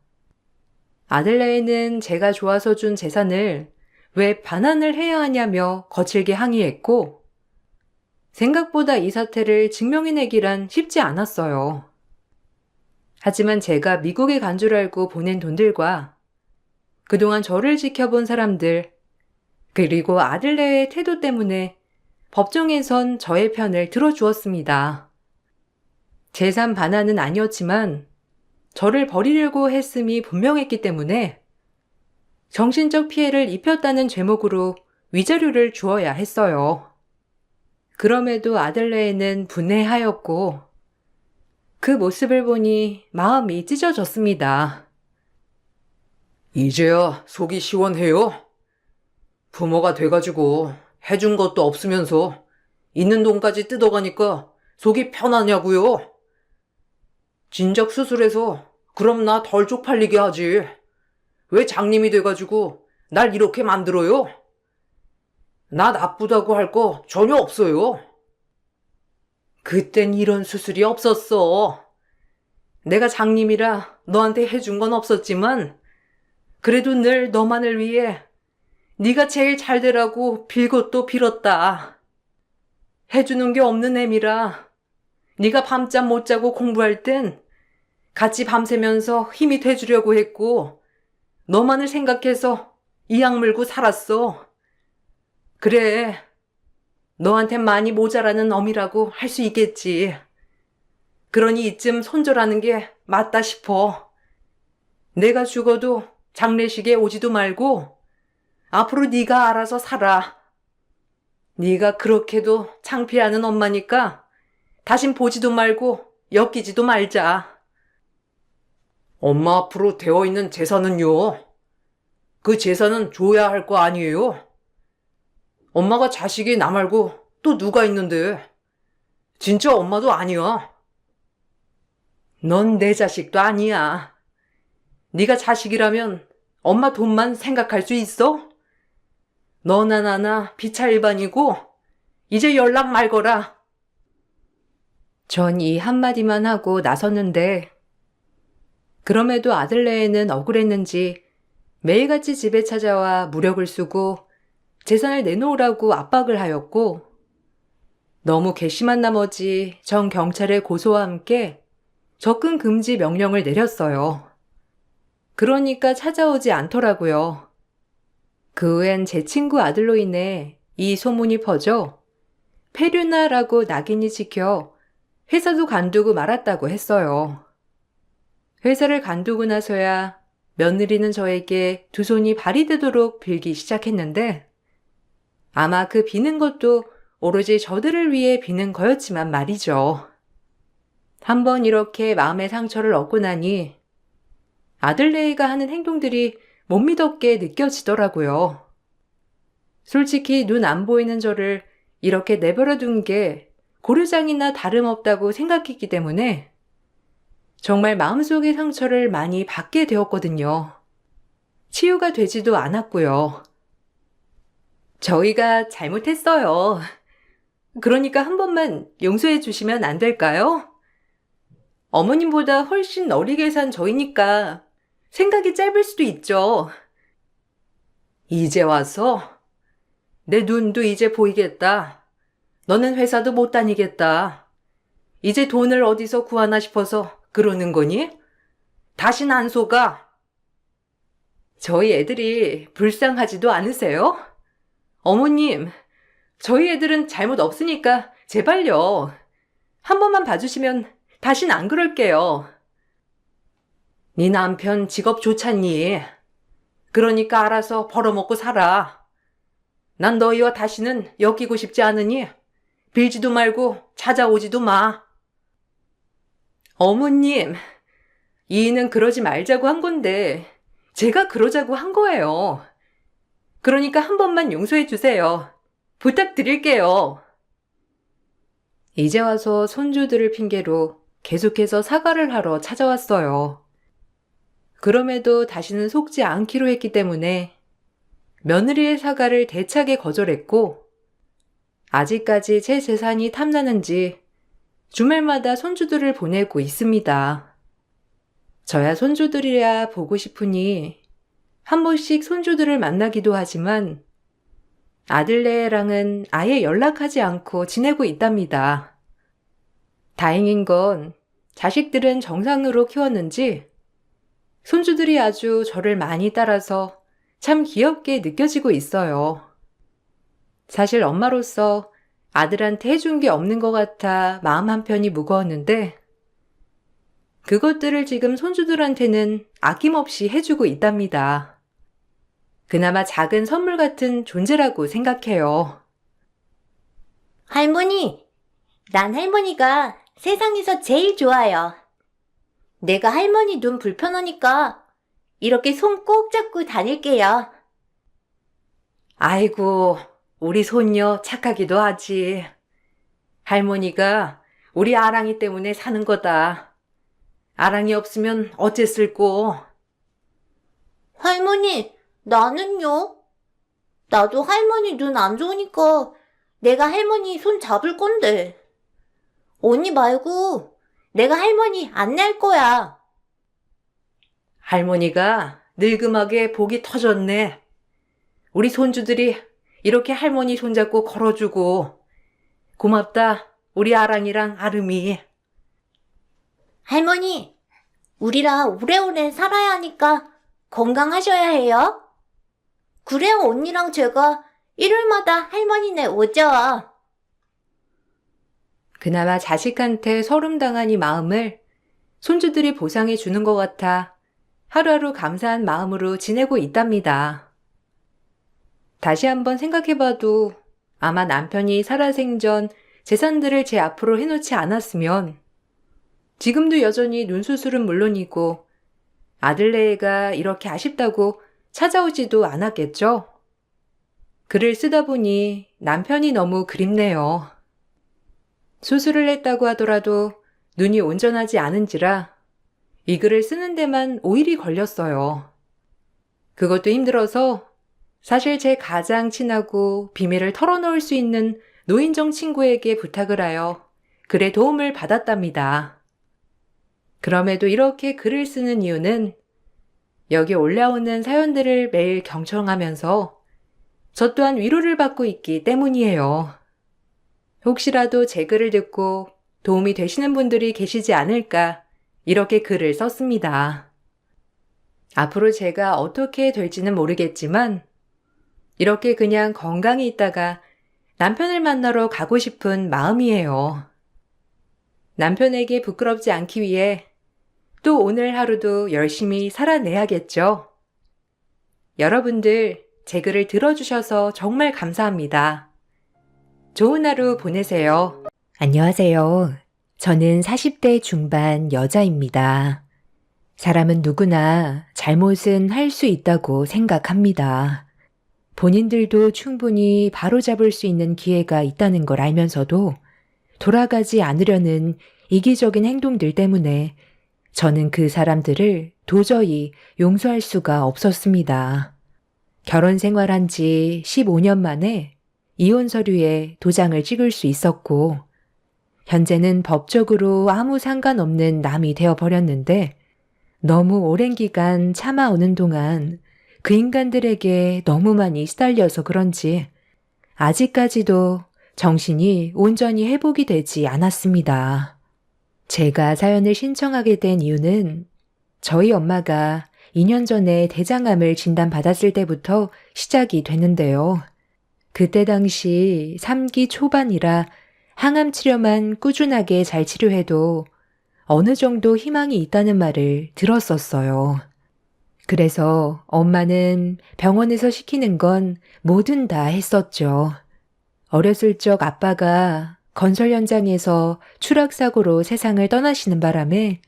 아들내애는 제가 좋아서 준 재산을 왜 반환을 해야 하냐며 거칠게 항의했고 생각보다 이 사태를 증명해내기란 쉽지 않았어요. 하지만 제가 미국에 간 줄 알고 보낸 돈들과 그동안 저를 지켜본 사람들, 그리고 아들네의 태도 때문에 법정에선 저의 편을 들어주었습니다. 재산 반환은 아니었지만 저를 버리려고 했음이 분명했기 때문에 정신적 피해를 입혔다는 죄목으로 위자료를 주어야 했어요. 그럼에도 아들네에는 분해하였고 그 모습을 보니 마음이 찢어졌습니다. 이제야 속이 시원해요? 부모가 돼가지고 해준 것도 없으면서 있는 돈까지 뜯어가니까 속이 편하냐고요? 진작 수술해서 그럼 나 덜 쪽팔리게 하지. 왜 장님이 돼가지고 날 이렇게 만들어요? 나 나쁘다고 할 거 전혀 없어요. 그땐 이런 수술이 없었어. 내가 장님이라 너한테 해준 건 없었지만 그래도 늘 너만을 위해 네가 제일 잘 되라고 빌고 또 빌었다. 해주는 게 없는 애미라 네가 밤잠 못 자고 공부할 땐 같이 밤새면서 힘이 돼주려고 했고 너만을 생각해서 이악 물고 살았어. 그래, 너한텐 많이 모자라는 어미라고 할 수 있겠지. 그러니 이쯤 손절하는 게 맞다 싶어. 내가 죽어도 장례식에 오지도 말고 앞으로 네가 알아서 살아. 네가 그렇게도 창피하는 엄마니까 다신 보지도 말고 엮이지도 말자. 엄마 앞으로 되어 있는 재산은요. 그 재산은 줘야 할 거 아니에요? 엄마가 자식이 나 말고 또 누가 있는데. 진짜 엄마도 아니야. 넌 내 자식도 아니야. 네가 자식이라면 엄마 돈만 생각할 수 있어? 너나 나나 비차일반이고 이제 연락 말거라. 전 이 한마디만 하고 나섰는데 그럼에도 아들네에는 억울했는지 매일같이 집에 찾아와 무력을 쓰고 재산을 내놓으라고 압박을 하였고 너무 괘씸한 나머지 전 경찰에 고소와 함께 접근 금지 명령을 내렸어요. 그러니까 찾아오지 않더라고요. 그 후엔 제 친구 아들로 인해 이 소문이 퍼져 페류나라고 낙인이 찍혀 회사도 간두고 말았다고 했어요. 회사를 간두고 나서야 며느리는 저에게 두 손이 발이 되도록 빌기 시작했는데 아마 그 비는 것도 오로지 저들을 위해 비는 거였지만 말이죠. 한번 이렇게 마음의 상처를 얻고 나니 아들네이가 하는 행동들이 못 믿었게 느껴지더라고요. 솔직히 눈 안 보이는 저를 이렇게 내버려 둔 게 고려장이나 다름없다고 생각했기 때문에 정말 마음속의 상처를 많이 받게 되었거든요. 치유가 되지도 않았고요. 저희가 잘못했어요. 그러니까 한 번만 용서해 주시면 안 될까요? 어머님보다 훨씬 어리게 산 저희니까 생각이 짧을 수도 있죠. 이제 와서 내 눈도 이제 보이겠다. 너는 회사도 못 다니겠다. 이제 돈을 어디서 구하나 싶어서 그러는 거니? 다신 안 속아. 저희 애들이 불쌍하지도 않으세요? 어머님, 저희 애들은 잘못 없으니까 제발요. 한 번만 봐주시면 다신 안 그럴게요. 네 남편 직업 좋잖니. 그러니까 알아서 벌어먹고 살아. 난 너희와 다시는 엮이고 싶지 않으니 빌지도 말고 찾아오지도 마. 어머님, 이인은 그러지 말자고 한 건데 제가 그러자고 한 거예요. 그러니까 한 번만 용서해 주세요. 부탁드릴게요. 이제 와서 손주들을 핑계로 계속해서 사과를 하러 찾아왔어요. 그럼에도 다시는 속지 않기로 했기 때문에 며느리의 사과를 대차게 거절했고 아직까지 제 재산이 탐나는지 주말마다 손주들을 보내고 있습니다. 저야 손주들이야 보고 싶으니 한 번씩 손주들을 만나기도 하지만 아들네랑은 아예 연락하지 않고 지내고 있답니다. 다행인 건 자식들은 정상으로 키웠는지 손주들이 아주 저를 많이 따라서 참 귀엽게 느껴지고 있어요. 사실 엄마로서 아들한테 해준 게 없는 것 같아 마음 한편이 무거웠는데 그것들을 지금 손주들한테는 아낌없이 해주고 있답니다. 그나마 작은 선물 같은 존재라고 생각해요. 할머니, 난 할머니가 세상에서 제일 좋아요. 내가 할머니 눈 불편하니까 이렇게 손 꼭 잡고 다닐게요. 아이고, 우리 손녀 착하기도 하지. 할머니가 우리 아랑이 때문에 사는 거다. 아랑이 없으면 어쨌을꼬. 할머니, 나는요? 나도 할머니 눈 안 좋으니까 내가 할머니 손 잡을 건데. 언니 말고 내가 할머니 안 낼 거야. 할머니가 늙음하게 복이 터졌네. 우리 손주들이 이렇게 할머니 손잡고 걸어주고. 고맙다, 우리 아랑이랑 아름이. 할머니, 우리랑 오래오래 살아야 하니까 건강하셔야 해요. 그래야 언니랑 제가 일요일마다 할머니네 오죠. 그나마 자식한테 서름당한 이 마음을 손주들이 보상해 주는 것 같아 하루하루 감사한 마음으로 지내고 있답니다. 다시 한번 생각해봐도 아마 남편이 살아생전 재산들을 제 앞으로 해놓지 않았으면 지금도 여전히 눈 수술은 물론이고 아들네가 이렇게 아쉽다고 찾아오지도 않았겠죠? 글을 쓰다 보니 남편이 너무 그립네요. 수술을 했다고 하더라도 눈이 온전하지 않은지라 이 글을 쓰는 데만 5일이 걸렸어요. 그것도 힘들어서 사실 제 가장 친하고 비밀을 털어놓을 수 있는 노인정 친구에게 부탁을 하여 글의 도움을 받았답니다. 그럼에도 이렇게 글을 쓰는 이유는 여기 올라오는 사연들을 매일 경청하면서 저 또한 위로를 받고 있기 때문이에요. 혹시라도 제 글을 듣고 도움이 되시는 분들이 계시지 않을까 이렇게 글을 썼습니다. 앞으로 제가 어떻게 될지는 모르겠지만 이렇게 그냥 건강히 있다가 남편을 만나러 가고 싶은 마음이에요. 남편에게 부끄럽지 않기 위해 또 오늘 하루도 열심히 살아내야겠죠. 여러분들 제 글을 들어주셔서 정말 감사합니다. 좋은 하루 보내세요. 안녕하세요. 저는 40대 중반 여자입니다. 사람은 누구나 잘못은 할 수 있다고 생각합니다. 본인들도 충분히 바로잡을 수 있는 기회가 있다는 걸 알면서도 돌아가지 않으려는 이기적인 행동들 때문에 저는 그 사람들을 도저히 용서할 수가 없었습니다. 결혼 생활한 지 15년 만에 이혼 서류에 도장을 찍을 수 있었고, 현재는 법적으로 아무 상관없는 남이 되어버렸는데, 너무 오랜 기간 참아오는 동안 그 인간들에게 너무 많이 시달려서 그런지 아직까지도 정신이 온전히 회복이 되지 않았습니다. 제가 사연을 신청하게 된 이유는 저희 엄마가 2년 전에 대장암을 진단받았을 때부터 시작이 됐는데요. 그때 당시 3기 초반이라 항암 치료만 꾸준하게 잘 치료해도 어느 정도 희망이 있다는 말을 들었었어요. 그래서 엄마는 병원에서 시키는 건 뭐든 다 했었죠. 어렸을 적 아빠가 건설 현장에서 추락사고로 세상을 떠나시는 바람에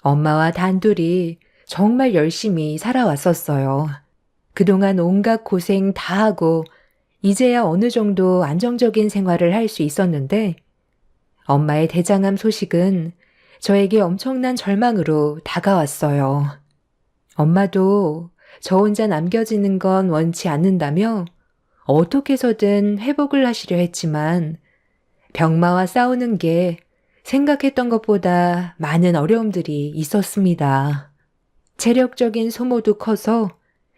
엄마와 단둘이 정말 열심히 살아왔었어요. 그동안 온갖 고생 다 하고 이제야 어느 정도 안정적인 생활을 할 수 있었는데 엄마의 대장암 소식은 저에게 엄청난 절망으로 다가왔어요. 엄마도 저 혼자 남겨지는 건 원치 않는다며 어떻게 해서든 회복을 하시려 했지만 병마와 싸우는 게 생각했던 것보다 많은 어려움들이 있었습니다. 체력적인 소모도 커서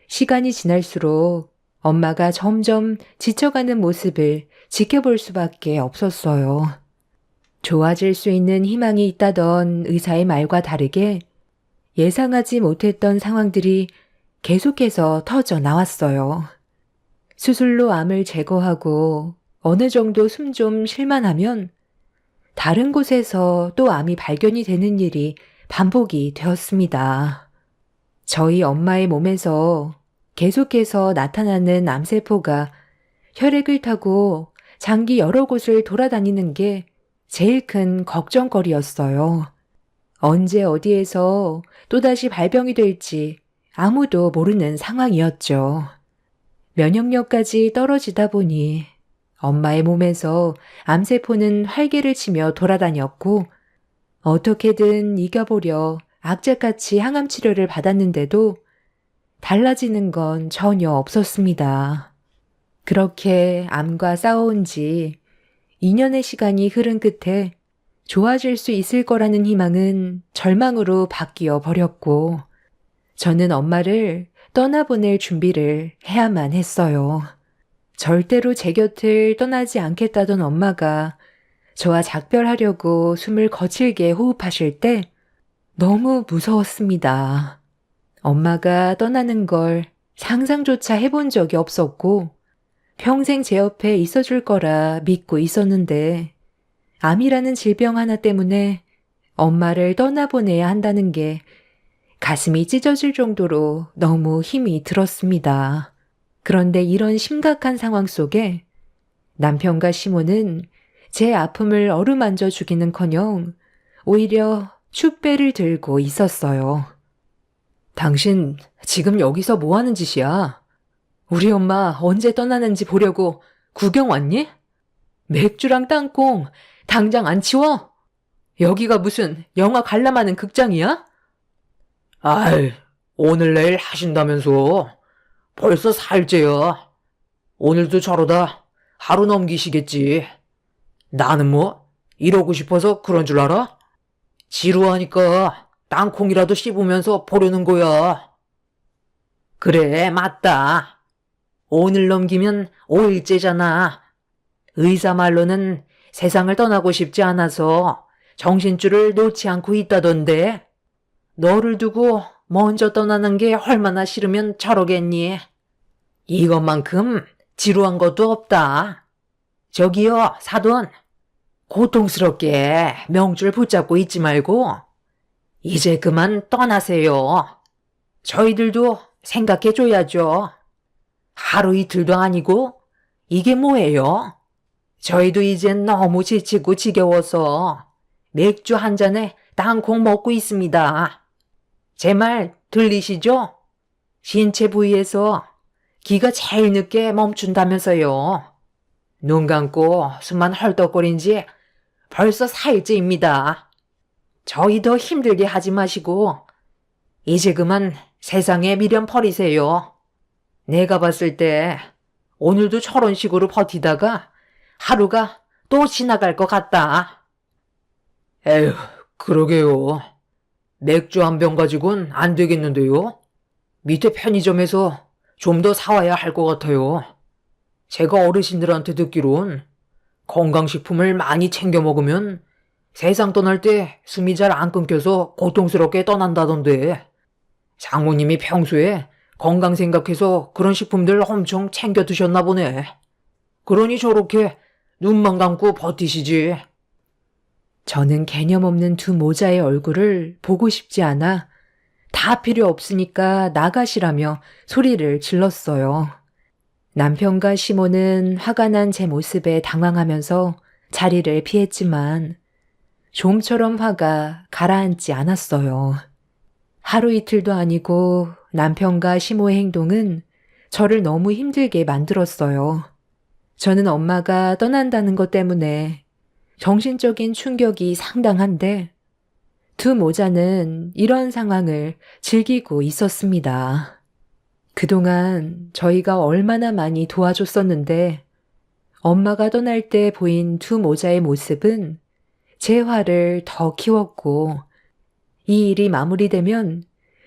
시간이 지날수록 엄마가 점점 지쳐가는 모습을 지켜볼 수밖에 없었어요. 좋아질 수 있는 희망이 있다던 의사의 말과 다르게 예상하지 못했던 상황들이 계속해서 터져 나왔어요. 수술로 암을 제거하고 어느 정도 숨 좀 쉴만 하면 다른 곳에서 또 암이 발견이 되는 일이 반복이 되었습니다. 저희 엄마의 몸에서 계속해서 나타나는 암세포가 혈액을 타고 장기 여러 곳을 돌아다니는 게 제일 큰 걱정거리였어요. 언제 어디에서 또다시 발병이 될지 아무도 모르는 상황이었죠. 면역력까지 떨어지다 보니 엄마의 몸에서 암세포는 활개를 치며 돌아다녔고 어떻게든 이겨보려 악착같이 항암 치료를 받았는데도 달라지는 건 전혀 없었습니다. 그렇게 암과 싸워온 지 2년의 시간이 흐른 끝에 좋아질 수 있을 거라는 희망은 절망으로 바뀌어 버렸고 저는 엄마를 떠나보낼 준비를 해야만 했어요. 절대로 제 곁을 떠나지 않겠다던 엄마가 저와 작별하려고 숨을 거칠게 호흡하실 때 너무 무서웠습니다. 엄마가 떠나는 걸 상상조차 해본 적이 없었고 평생 제 옆에 있어줄 거라 믿고 있었는데 암이라는 질병 하나 때문에 엄마를 떠나보내야 한다는 게 가슴이 찢어질 정도로 너무 힘이 들었습니다. 그런데 이런 심각한 상황 속에 남편과 시모는 제 아픔을 어루만져 주기는커녕 오히려 축배를 들고 있었어요. 당신 지금 여기서 뭐 하는 짓이야? 우리 엄마 언제 떠나는지 보려고 구경 왔니? 맥주랑 땅콩 당장 안 치워? 여기가 무슨 영화 관람하는 극장이야? 아이, 오늘 내일 하신다면서. 벌써 사흘째야. 오늘도 저러다 하루 넘기시겠지. 나는 뭐 이러고 싶어서 그런 줄 알아? 지루하니까 땅콩이라도 씹으면서 보려는 거야. 그래, 맞다. 오늘 넘기면 5일째잖아. 의사 말로는 세상을 떠나고 싶지 않아서 정신줄을 놓지 않고 있다던데. 너를 두고 먼저 떠나는 게 얼마나 싫으면 저러겠니? 이것만큼 지루한 것도 없다. 저기요, 사돈. 고통스럽게 명줄 붙잡고 있지 말고 이제 그만 떠나세요. 저희들도 생각해줘야죠. 하루 이틀도 아니고 이게 뭐예요? 저희도 이젠 너무 지치고 지겨워서 맥주 한 잔에 땅콩 먹고 있습니다. 제 말 들리시죠? 신체 부위에서 기가 제일 늦게 멈춘다면서요. 눈 감고 숨만 헐떡거린 지 벌써 4일째입니다. 저희 더 힘들게 하지 마시고 이제 그만 세상에 미련 버리세요. 내가 봤을 때 오늘도 저런 식으로 버티다가 하루가 또 지나갈 것 같다. 에휴, 그러게요. 맥주 한 병 가지고는 안 되겠는데요. 밑에 편의점에서 좀 더 사와야 할 것 같아요. 제가 어르신들한테 듣기론 건강식품을 많이 챙겨 먹으면 세상 떠날 때 숨이 잘 안 끊겨서 고통스럽게 떠난다던데. 장모님이 평소에 건강 생각해서 그런 식품들 엄청 챙겨 드셨나 보네. 그러니 저렇게 눈만 감고 버티시지. 저는 개념 없는 두 모자의 얼굴을 보고 싶지 않아 다 필요 없으니까 나가시라며 소리를 질렀어요. 남편과 시모는 화가 난 제 모습에 당황하면서 자리를 피했지만 좀처럼 화가 가라앉지 않았어요. 하루 이틀도 아니고 남편과 시모의 행동은 저를 너무 힘들게 만들었어요. 저는 엄마가 떠난다는 것 때문에 정신적인 충격이 상당한데 두 모자는 이런 상황을 즐기고 있었습니다. 그동안 저희가 얼마나 많이 도와줬었는데 엄마가 떠날 때 보인 두 모자의 모습은 제 화를 더 키웠고 이 일이 마무리되면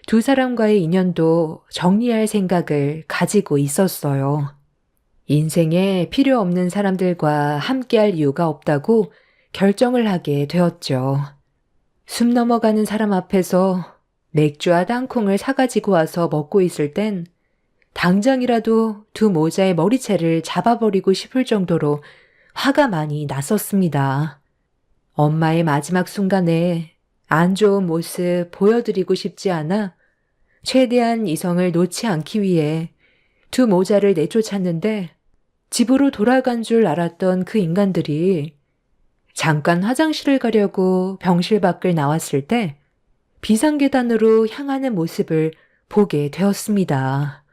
두 사람과의 인연도 정리할 생각을 가지고 있었어요. 인생에 필요 없는 사람들과 함께할 이유가 없다고 결정을 하게 되었죠. 숨 넘어가는 사람 앞에서 맥주와 땅콩을 사가지고 와서 먹고 있을 땐 당장이라도 두 모자의 머리채를 잡아버리고 싶을 정도로 화가 많이 났었습니다. 엄마의 마지막 순간에 안 좋은 모습 보여드리고 싶지 않아 최대한 이성을 놓지 않기 위해 두 모자를 내쫓았는데 집으로 돌아간 줄 알았던 그 인간들이 잠깐 화장실을 가려고 병실 밖을 나왔을 때 비상계단으로 향하는 모습을 보게 되었습니다.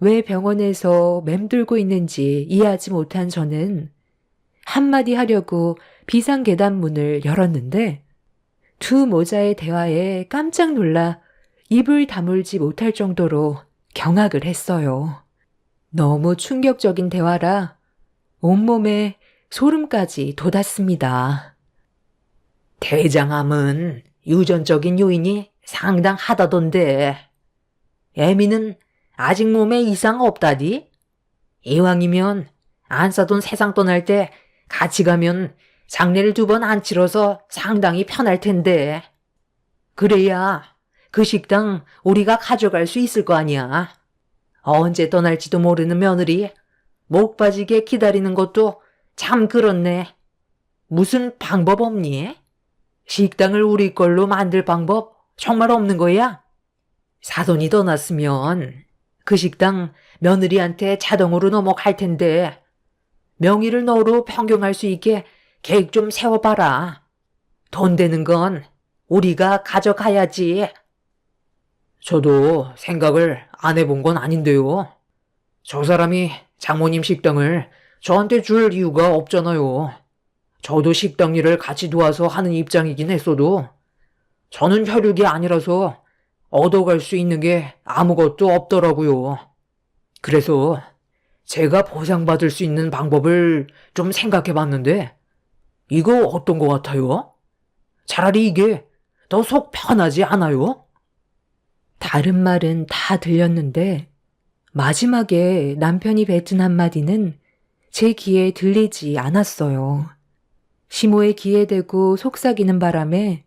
왜 병원에서 맴돌고 있는지 이해하지 못한 저는 한마디 하려고 비상계단 문을 열었는데 두 모자의 대화에 깜짝 놀라 입을 다물지 못할 정도로 경악을 했어요. 너무 충격적인 대화라 온몸에 소름까지 돋았습니다. 대장암은 유전적인 요인이 상당하다던데. 애미는 아직 몸에 이상 없다디? 이왕이면 안 싸돈 세상 떠날 때 같이 가면 장례를 2번 안 치러서 상당히 편할 텐데. 그래야 그 식당 우리가 가져갈 수 있을 거 아니야. 언제 떠날지도 모르는 며느리 목 빠지게 기다리는 것도 참 그렇네. 무슨 방법 없니? 식당을 우리 걸로 만들 방법 정말 없는 거야? 사돈이 떠났으면 그 식당 며느리한테 자동으로 넘어갈 텐데 명의를 너로 변경할 수 있게 계획 좀 세워봐라. 돈 되는 건 우리가 가져가야지. 저도 생각을 안 해본 건 아닌데요. 저 사람이 장모님 식당을 저한테 줄 이유가 없잖아요. 저도 식당 일을 같이 도와서 하는 입장이긴 했어도 저는 혈육이 아니라서 얻어갈 수 있는 게 아무것도 없더라고요. 그래서 제가 보상받을 수 있는 방법을 좀 생각해 봤는데 이거 어떤 것 같아요? 차라리 이게 더 속 편하지 않아요? 다른 말은 다 들렸는데 마지막에 남편이 뱉은 한마디는 제 귀에 들리지 않았어요. 시모의 귀에 대고 속삭이는 바람에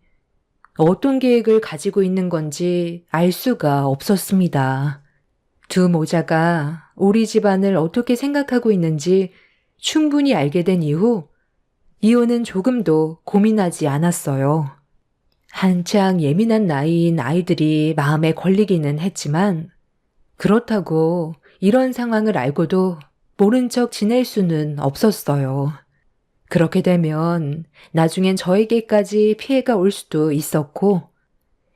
어떤 계획을 가지고 있는 건지 알 수가 없었습니다. 두 모자가 우리 집안을 어떻게 생각하고 있는지 충분히 알게 된 이후 이혼은 조금도 고민하지 않았어요. 한창 예민한 나이인 아이들이 마음에 걸리기는 했지만 그렇다고 이런 상황을 알고도 모른 척 지낼 수는 없었어요. 그렇게 되면 나중엔 저에게까지 피해가 올 수도 있었고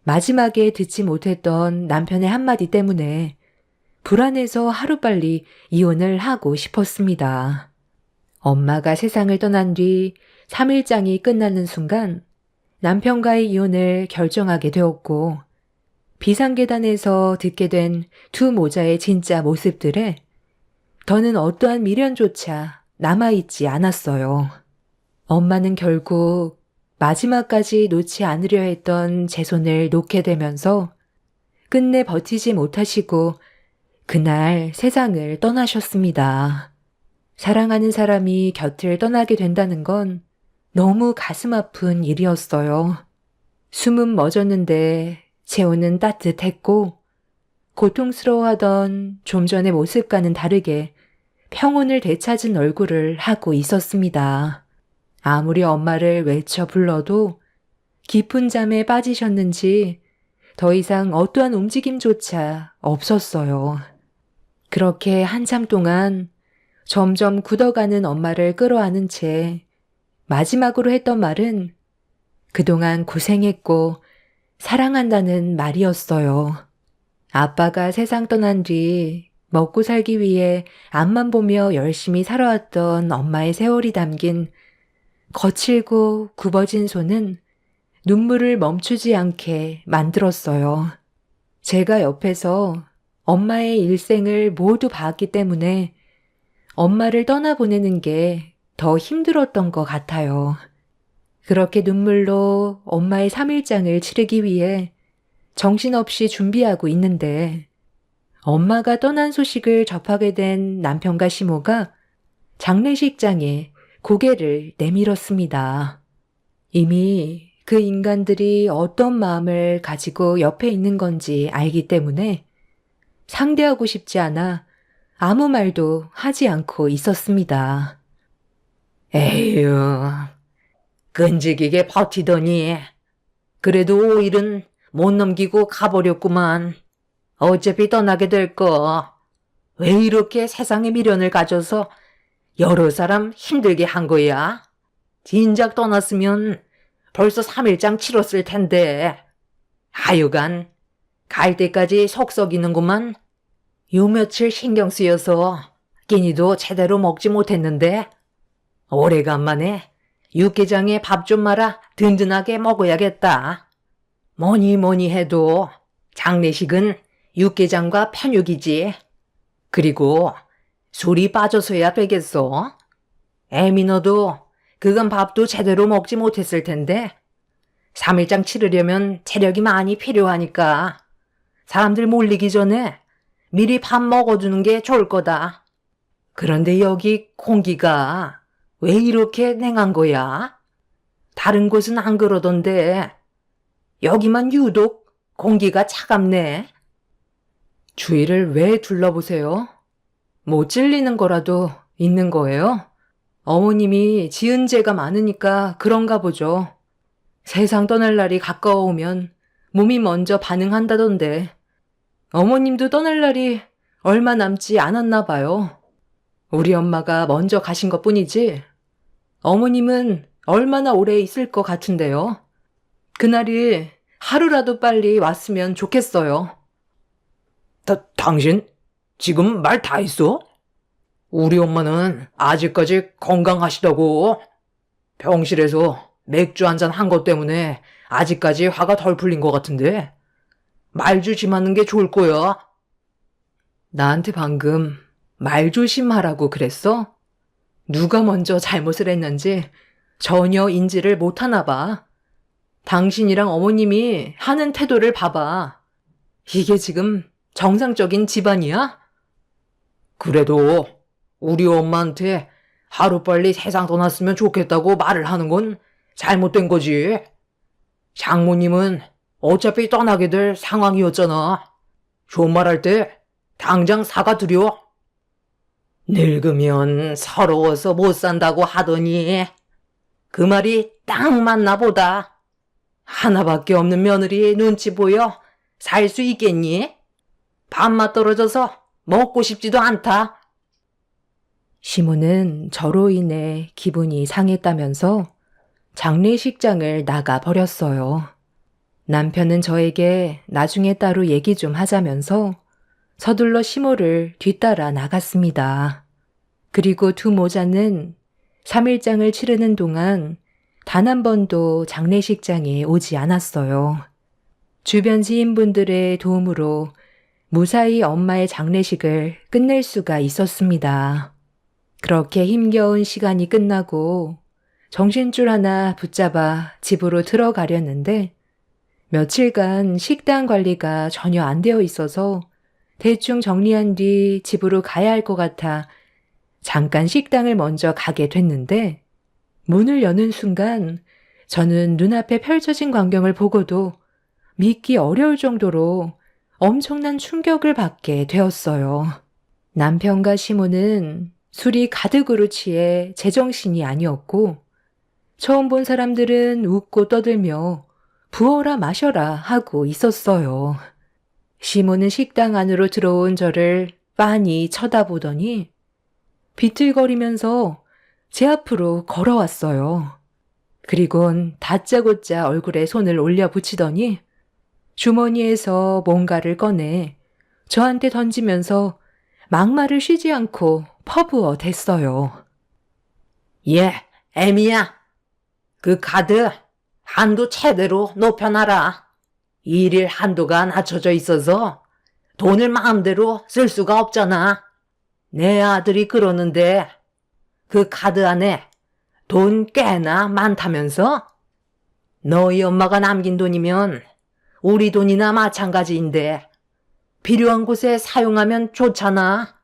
마지막에 듣지 못했던 남편의 한마디 때문에 불안해서 하루빨리 이혼을 하고 싶었습니다. 엄마가 세상을 떠난 뒤 3일장이 끝나는 순간 남편과의 이혼을 결정하게 되었고 비상계단에서 듣게 된 두 모자의 진짜 모습들에 더는 어떠한 미련조차 남아있지 않았어요. 엄마는 결국 마지막까지 놓지 않으려 했던 제 손을 놓게 되면서 끝내 버티지 못하시고 그날 세상을 떠나셨습니다. 사랑하는 사람이 곁을 떠나게 된다는 건 너무 가슴 아픈 일이었어요. 숨은 멎었는데 재혼은 따뜻했고 고통스러워하던 좀 전의 모습과는 다르게 평온을 되찾은 얼굴을 하고 있었습니다. 아무리 엄마를 외쳐 불러도 깊은 잠에 빠지셨는지 더 이상 어떠한 움직임조차 없었어요. 그렇게 한참 동안 점점 굳어가는 엄마를 끌어안은 채 마지막으로 했던 말은 그동안 고생했고 사랑한다는 말이었어요. 아빠가 세상 떠난 뒤 먹고 살기 위해 앞만 보며 열심히 살아왔던 엄마의 세월이 담긴 거칠고 굽어진 손은 눈물을 멈추지 않게 만들었어요. 제가 옆에서 엄마의 일생을 모두 봤기 때문에 엄마를 떠나보내는 게 더 힘들었던 것 같아요. 그렇게 눈물로 엄마의 3일장을 치르기 위해 정신없이 준비하고 있는데 엄마가 떠난 소식을 접하게 된 남편과 시모가 장례식장에 고개를 내밀었습니다. 이미 그 인간들이 어떤 마음을 가지고 옆에 있는 건지 알기 때문에 상대하고 싶지 않아 아무 말도 하지 않고 있었습니다. 에휴, 끈질기게 버티더니 그래도 5일은 못 넘기고 가버렸구만. 어차피 떠나게 될 거. 왜 이렇게 세상에 미련을 가져서 여러 사람 힘들게 한 거야? 진작 떠났으면 벌써 3일장 치렀을 텐데. 하여간 갈 때까지 속 썩이는구만. 요 며칠 신경 쓰여서 끼니도 제대로 먹지 못했는데 오래간만에 육개장에 밥 좀 말아 든든하게 먹어야겠다. 뭐니 해도 장례식은 육개장과 편육이지. 그리고 술이 빠져서야 되겠어. 애미 너도 그건 밥도 제대로 먹지 못했을 텐데 3일장 치르려면 체력이 많이 필요하니까 사람들 몰리기 전에 미리 밥 먹어두는 게 좋을 거다. 그런데 여기 공기가 왜 이렇게 냉한 거야? 다른 곳은 안 그러던데 여기만 유독 공기가 차갑네. 주위를 왜 둘러보세요? 뭐 찔리는 거라도 있는 거예요? 어머님이 지은 죄가 많으니까 그런가 보죠. 세상 떠날 날이 가까워오면 몸이 먼저 반응한다던데 어머님도 떠날 날이 얼마 남지 않았나 봐요. 우리 엄마가 먼저 가신 것뿐이지 어머님은 얼마나 오래 있을 것 같은데요. 그날이 하루라도 빨리 왔으면 좋겠어요. 당신 지금 말 다 했어? 우리 엄마는 아직까지 건강하시다고. 병실에서 맥주 한잔 한 것 때문에 아직까지 화가 덜 풀린 것 같은데 말 조심하는 게 좋을 거야. 나한테 방금 말 조심하라고 그랬어? 누가 먼저 잘못을 했는지 전혀 인지를 못하나 봐. 당신이랑 어머님이 하는 태도를 봐봐. 이게 지금 정상적인 집안이야? 그래도 우리 엄마한테 하루빨리 세상 떠났으면 좋겠다고 말을 하는 건 잘못된 거지. 장모님은 어차피 떠나게 될 상황이었잖아. 존말할 때 당장 사과드려. 늙으면 서러워서 못 산다고 하더니 그 말이 딱 맞나 보다. 하나밖에 없는 며느리의 눈치 보여 살 수 있겠니? 밥맛 떨어져서 먹고 싶지도 않다. 시모는 저로 인해 기분이 상했다면서 장례식장을 나가 버렸어요. 남편은 저에게 나중에 따로 얘기 좀 하자면서 서둘러 시모를 뒤따라 나갔습니다. 그리고 두 모자는 3일장을 치르는 동안 단 한 번도 장례식장에 오지 않았어요. 주변 지인분들의 도움으로 무사히 엄마의 장례식을 끝낼 수가 있었습니다. 그렇게 힘겨운 시간이 끝나고 정신줄 하나 붙잡아 집으로 들어가려는데 며칠간 식당 관리가 전혀 안 되어 있어서 대충 정리한 뒤 집으로 가야 할 것 같아 잠깐 식당을 먼저 가게 됐는데 문을 여는 순간 저는 눈앞에 펼쳐진 광경을 보고도 믿기 어려울 정도로 엄청난 충격을 받게 되었어요. 남편과 시모는 술이 가득으로 취해 제정신이 아니었고 처음 본 사람들은 웃고 떠들며 부어라 마셔라 하고 있었어요. 시모는 식당 안으로 들어온 저를 빤히 쳐다보더니 비틀거리면서 제 앞으로 걸어왔어요. 그리곤 다짜고짜 얼굴에 손을 올려 붙이더니 주머니에서 뭔가를 꺼내 저한테 던지면서 막말을 쉬지 않고 퍼부어 댔어요. 애미야. 그 카드 한도 최대로 높여놔라. 일일 한도가 낮춰져 있어서 돈을 마음대로 쓸 수가 없잖아. 내 아들이 그러는데 그 카드 안에 돈 꽤나 많다면서? 너희 엄마가 남긴 돈이면 우리 돈이나 마찬가지인데 필요한 곳에 사용하면 좋잖아.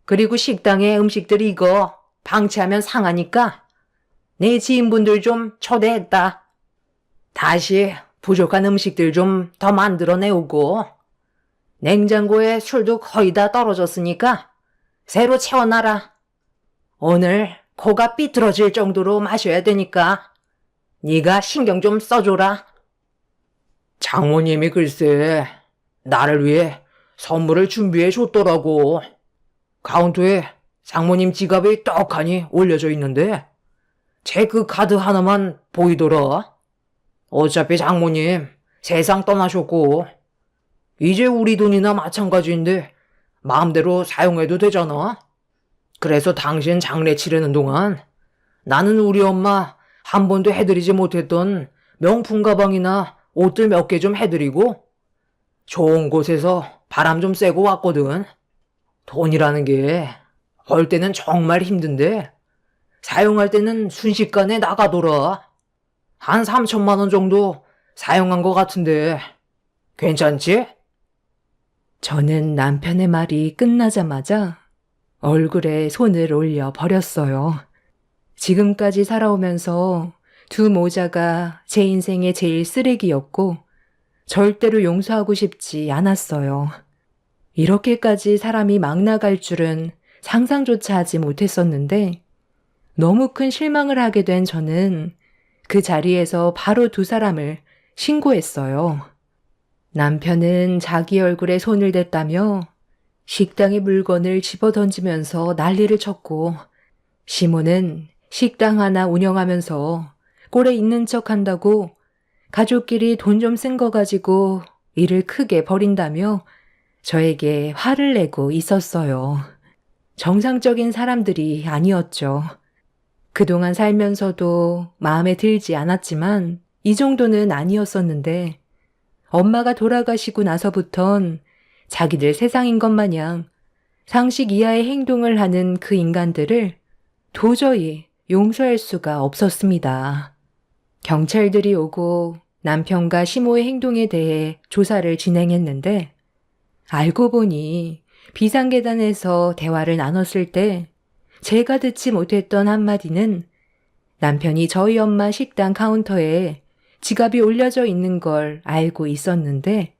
그리고 식당에 음식들 이거 방치하면 상하니까 내 지인분들 좀 초대했다. 다시 부족한 음식들 좀 더 만들어내오고 냉장고에 술도 거의 다 떨어졌으니까 새로 채워놔라. 오늘 코가 삐뚤어질 정도로 마셔야 되니까 네가 신경 좀 써줘라. 장모님이 글쎄 나를 위해 선물을 준비해 줬더라고. 카운터에 장모님 지갑이 떡하니 올려져 있는데 체크 카드 하나만 보이더라. 어차피 장모님 세상 떠나셨고 이제 우리 돈이나 마찬가지인데 마음대로 사용해도 되잖아. 그래서 당신 장례 치르는 동안 나는 우리 엄마 한 번도 해드리지 못했던 명품 가방이나 옷들 몇 개 좀 해드리고 좋은 곳에서 바람 좀 쐬고 왔거든. 돈이라는 게 벌 때는 정말 힘든데 사용할 때는 순식간에 나가더라. 한 3천만 원 정도 사용한 것 같은데 괜찮지? 저는 남편의 말이 끝나자마자 얼굴에 손을 올려 버렸어요. 지금까지 살아오면서 두 모자가 제 인생의 제일 쓰레기였고 절대로 용서하고 싶지 않았어요. 이렇게까지 사람이 막 나갈 줄은 상상조차 하지 못했었는데 너무 큰 실망을 하게 된 저는 그 자리에서 바로 두 사람을 신고했어요. 남편은 자기 얼굴에 손을 댔다며 식당의 물건을 집어던지면서 난리를 쳤고 시모는 식당 하나 운영하면서 꼴에 있는 척 한다고 가족끼리 돈 좀 쓴 거 가지고 일을 크게 벌인다며 저에게 화를 내고 있었어요. 정상적인 사람들이 아니었죠. 그동안 살면서도 마음에 들지 않았지만 이 정도는 아니었었는데 엄마가 돌아가시고 나서부턴 자기들 세상인 것 마냥 상식 이하의 행동을 하는 그 인간들을 도저히 용서할 수가 없었습니다. 경찰들이 오고 남편과 시모의 행동에 대해 조사를 진행했는데 알고 보니 비상계단에서 대화를 나눴을 때 제가 듣지 못했던 한마디는 남편이 저희 엄마 식당 카운터에 지갑이 올려져 있는 걸 알고 있었는데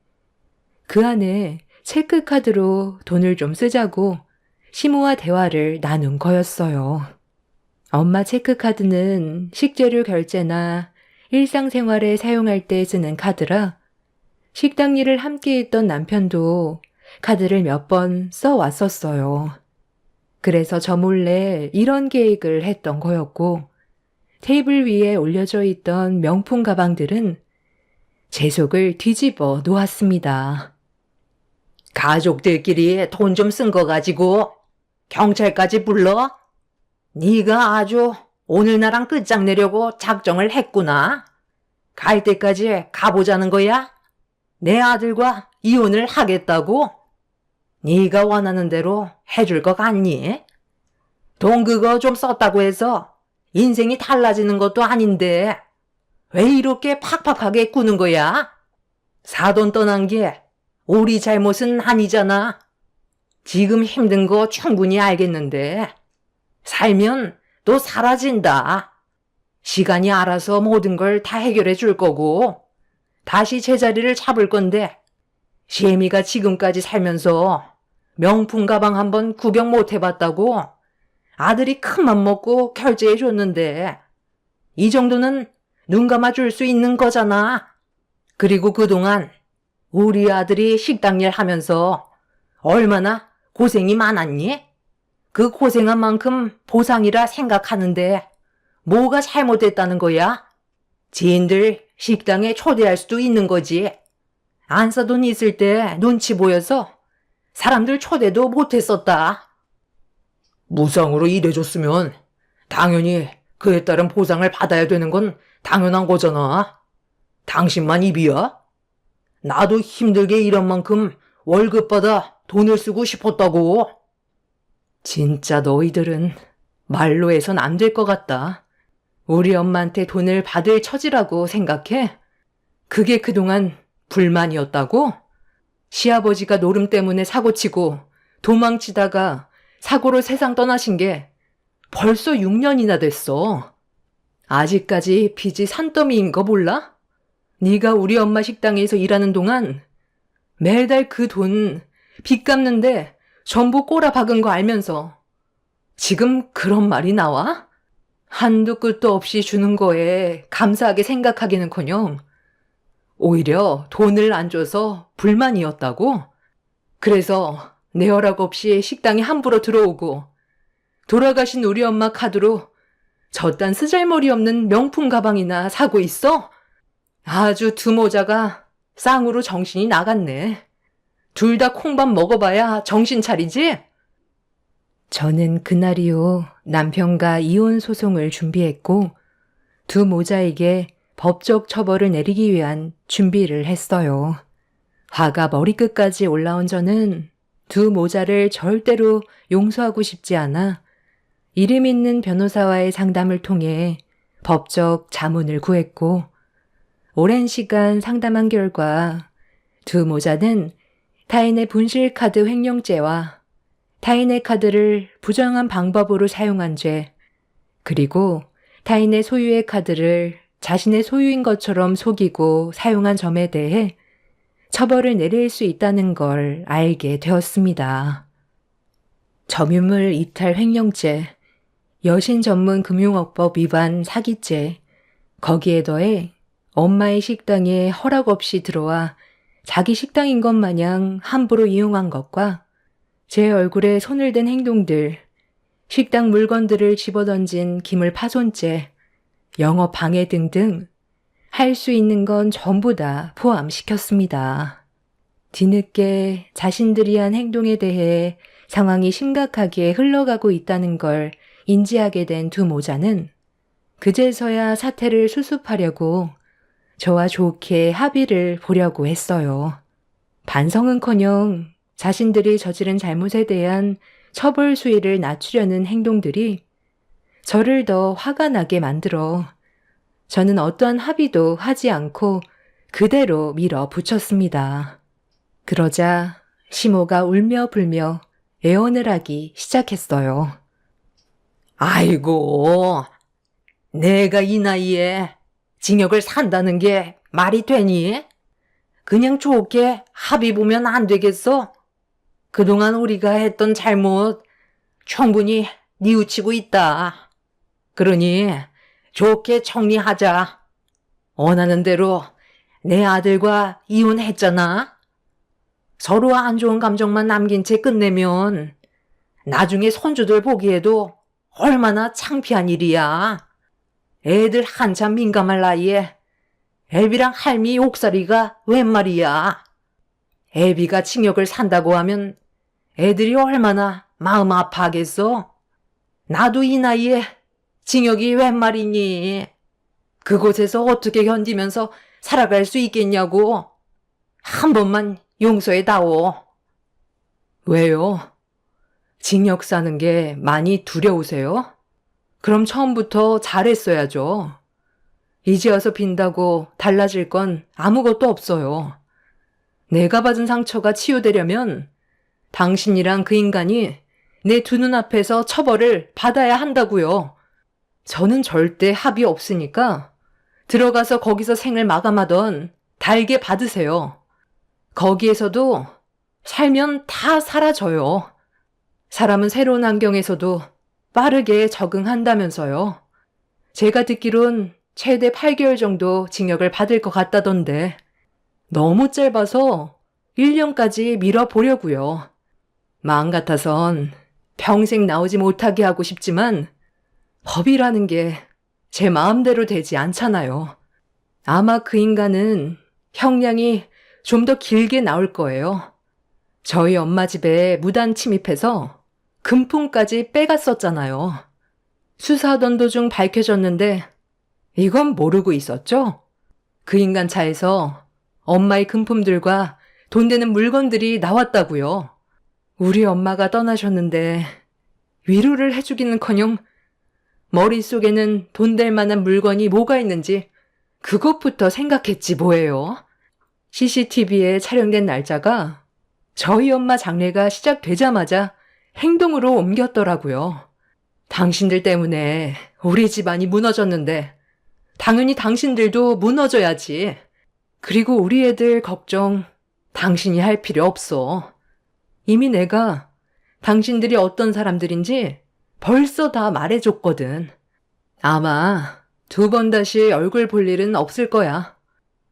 그 안에 체크카드로 돈을 좀 쓰자고 시모와 대화를 나눈 거였어요. 엄마 체크카드는 식재료 결제나 일상생활에 사용할 때 쓰는 카드라 식당 일을 함께 했던 남편도 카드를 몇 번 써왔었어요. 그래서 저 몰래 이런 계획을 했던 거였고 테이블 위에 올려져 있던 명품 가방들은 제 속을 뒤집어 놓았습니다. 가족들끼리 돈 좀 쓴 거 가지고 경찰까지 불러? 네가 아주 오늘 나랑 끝장내려고 작정을 했구나. 갈 때까지 가보자는 거야? 내 아들과 이혼을 하겠다고? 네가 원하는 대로 해줄 것 같니? 돈 그거 좀 썼다고 해서 인생이 달라지는 것도 아닌데 왜 이렇게 팍팍하게 꾸는 거야? 사돈 떠난 게 우리 잘못은 아니잖아. 지금 힘든 거 충분히 알겠는데 살면 또 사라진다. 시간이 알아서 모든 걸 다 해결해 줄 거고 다시 제자리를 잡을 건데 시애미가 지금까지 살면서 명품 가방 한번 구경 못 해봤다고 아들이 큰맘 먹고 결제해 줬는데 이 정도는 눈 감아 줄 수 있는 거잖아. 그리고 그동안 우리 아들이 식당 일 하면서 얼마나 고생이 많았니? 그 고생한 만큼 보상이라 생각하는데 뭐가 잘못됐다는 거야? 지인들 식당에 초대할 수도 있는 거지. 안 써돈 있을 때 눈치 보여서 사람들 초대도 못했었다. 무상으로 일해줬으면 당연히 그에 따른 보상을 받아야 되는 건 당연한 거잖아. 당신만 입이야? 나도 힘들게 일한 만큼 월급 받아 돈을 쓰고 싶었다고. 진짜 너희들은 말로 해선 안 될 것 같다. 우리 엄마한테 돈을 받을 처지라고 생각해? 그게 그동안 불만이었다고? 시아버지가 노름 때문에 사고치고 도망치다가 사고로 세상 떠나신 게 벌써 6년이나 됐어. 아직까지 빚이 산더미인 거 몰라? 네가 우리 엄마 식당에서 일하는 동안 매달 그 돈 빚 갚는데 전부 꼬라 박은 거 알면서 지금 그런 말이 나와? 한두 끝도 없이 주는 거에 감사하게 생각하기는커녕 오히려 돈을 안 줘서 불만이었다고? 그래서 내 허락 없이 식당에 함부로 들어오고 돌아가신 우리 엄마 카드로 저딴 쓰잘머리 없는 명품 가방이나 사고 있어? 아주 두 모자가 쌍으로 정신이 나갔네. 둘 다 콩밥 먹어봐야 정신 차리지? 저는 그날 이후 남편과 이혼 소송을 준비했고 두 모자에게 법적 처벌을 내리기 위한 준비를 했어요. 화가 머리끝까지 올라온 저는 두 모자를 절대로 용서하고 싶지 않아 이름 있는 변호사와의 상담을 통해 법적 자문을 구했고 오랜 시간 상담한 결과 두 모자는 타인의 분실카드 횡령죄와 타인의 카드를 부정한 방법으로 사용한 죄, 그리고 타인의 소유의 카드를 자신의 소유인 것처럼 속이고 사용한 점에 대해 처벌을 내릴 수 있다는 걸 알게 되었습니다. 점유물 이탈 횡령죄, 여신 전문 금융업법 위반 사기죄, 거기에 더해 엄마의 식당에 허락 없이 들어와 자기 식당인 것 마냥 함부로 이용한 것과 제 얼굴에 손을 댄 행동들, 식당 물건들을 집어던진 기물 파손죄, 영업 방해 등등 할 수 있는 건 전부 다 포함시켰습니다. 뒤늦게 자신들이 한 행동에 대해 상황이 심각하게 흘러가고 있다는 걸 인지하게 된 두 모자는 그제서야 사태를 수습하려고 저와 좋게 합의를 보려고 했어요. 반성은커녕 자신들이 저지른 잘못에 대한 처벌 수위를 낮추려는 행동들이 저를 더 화가 나게 만들어 저는 어떠한 합의도 하지 않고 그대로 밀어붙였습니다. 그러자 시모가 울며 불며 애원을 하기 시작했어요. 아이고, 내가 이 나이에 징역을 산다는 게 말이 되니? 그냥 좋게 합의 보면 안 되겠어? 그동안 우리가 했던 잘못 충분히 뉘우치고 있다. 그러니 좋게 정리하자. 원하는 대로 내 아들과 이혼했잖아. 서로 안 좋은 감정만 남긴 채 끝내면 나중에 손주들 보기에도 얼마나 창피한 일이야. 애들 한참 민감할 나이에 애비랑 할미 옥살이가 웬 말이야. 애비가 징역을 산다고 하면 애들이 얼마나 마음 아파하겠어? 나도 이 나이에 징역이 웬 말이니? 그곳에서 어떻게 견디면서 살아갈 수 있겠냐고. 한 번만 용서해다오. 왜요? 징역 사는 게 많이 두려우세요? 그럼 처음부터 잘했어야죠. 이제 와서 빈다고 달라질 건 아무것도 없어요. 내가 받은 상처가 치유되려면 당신이랑 그 인간이 내 두 눈앞에서 처벌을 받아야 한다고요. 저는 절대 합의 없으니까 들어가서 거기서 생을 마감하던 달게 받으세요. 거기에서도 살면 다 사라져요. 사람은 새로운 환경에서도 빠르게 적응한다면서요. 제가 듣기론 최대 8개월 정도 징역을 받을 것 같다던데 너무 짧아서 1년까지 밀어보려고요. 마음 같아선 평생 나오지 못하게 하고 싶지만 법이라는 게 제 마음대로 되지 않잖아요. 아마 그 인간은 형량이 좀 더 길게 나올 거예요. 저희 엄마 집에 무단 침입해서 금품까지 빼갔었잖아요. 수사하던 도중 밝혀졌는데 이건 모르고 있었죠? 그 인간 차에서 엄마의 금품들과 돈 되는 물건들이 나왔다고요. 우리 엄마가 떠나셨는데 위로를 해주기는커녕 머릿속에는 돈 될 만한 물건이 뭐가 있는지 그것부터 생각했지 뭐예요. CCTV에 촬영된 날짜가 저희 엄마 장례가 시작되자마자 행동으로 옮겼더라고요. 당신들 때문에 우리 집안이 무너졌는데 당연히 당신들도 무너져야지. 그리고 우리 애들 걱정 당신이 할 필요 없어. 이미 내가 당신들이 어떤 사람들인지 벌써 다 말해줬거든. 아마 2번 다시 얼굴 볼 일은 없을 거야.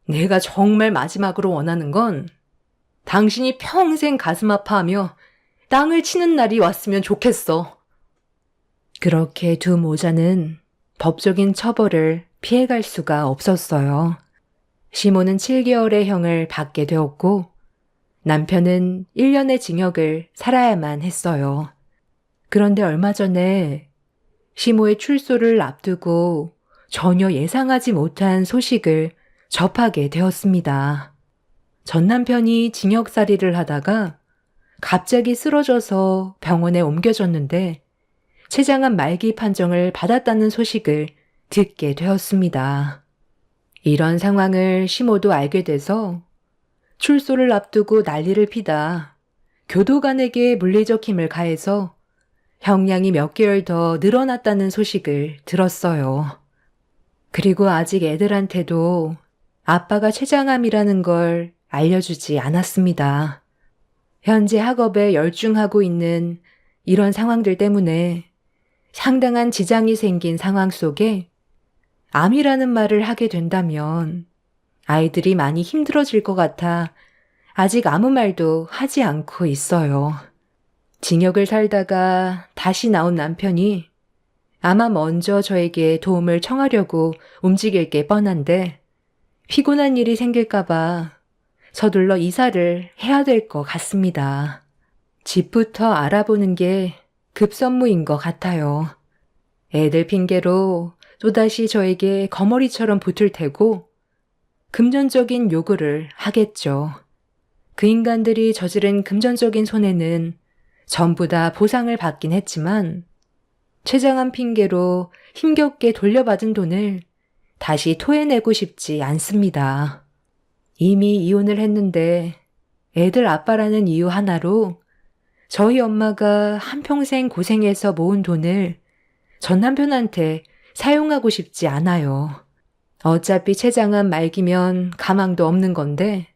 내가 정말 마지막으로 원하는 건 당신이 평생 가슴 아파하며 땅을 치는 날이 왔으면 좋겠어. 그렇게 두 모자는 법적인 처벌을 피해갈 수가 없었어요. 시모는 7개월의 형을 받게 되었고 남편은 1년의 징역을 살아야만 했어요. 그런데 얼마 전에 시모의 출소를 앞두고 전혀 예상하지 못한 소식을 접하게 되었습니다. 전 남편이 징역살이를 하다가 갑자기 쓰러져서 병원에 옮겨졌는데 췌장암 말기 판정을 받았다는 소식을 듣게 되었습니다. 이런 상황을 시모도 알게 돼서 출소를 앞두고 난리를 피다 교도관에게 물리적 힘을 가해서 형량이 몇 개월 더 늘어났다는 소식을 들었어요. 그리고 아직 애들한테도 아빠가 췌장암이라는 걸 알려주지 않았습니다. 현재 학업에 열중하고 있는 이런 상황들 때문에 상당한 지장이 생긴 상황 속에 암이라는 말을 하게 된다면 아이들이 많이 힘들어질 것 같아 아직 아무 말도 하지 않고 있어요. 징역을 살다가 다시 나온 남편이 아마 먼저 저에게 도움을 청하려고 움직일 게 뻔한데 피곤한 일이 생길까봐 서둘러 이사를 해야 될 것 같습니다. 집부터 알아보는 게 급선무인 것 같아요. 애들 핑계로 또다시 저에게 거머리처럼 붙을 테고 금전적인 요구를 하겠죠. 그 인간들이 저지른 금전적인 손해는 전부 다 보상을 받긴 했지만 최장한 핑계로 힘겹게 돌려받은 돈을 다시 토해내고 싶지 않습니다. 이미 이혼을 했는데 애들 아빠라는 이유 하나로 저희 엄마가 한평생 고생해서 모은 돈을 전 남편한테 사용하고 싶지 않아요. 어차피 최장한 말기면 가망도 없는 건데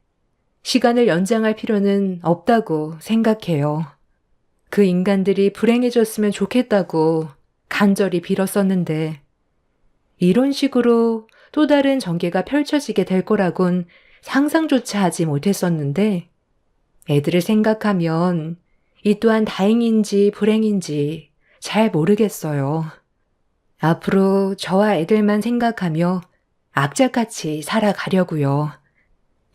시간을 연장할 필요는 없다고 생각해요. 그 인간들이 불행해졌으면 좋겠다고 간절히 빌었었는데 이런 식으로 또 다른 전개가 펼쳐지게 될 거라곤 상상조차 하지 못했었는데 애들을 생각하면 이 또한 다행인지 불행인지 잘 모르겠어요. 앞으로 저와 애들만 생각하며 악착같이 살아가려고요.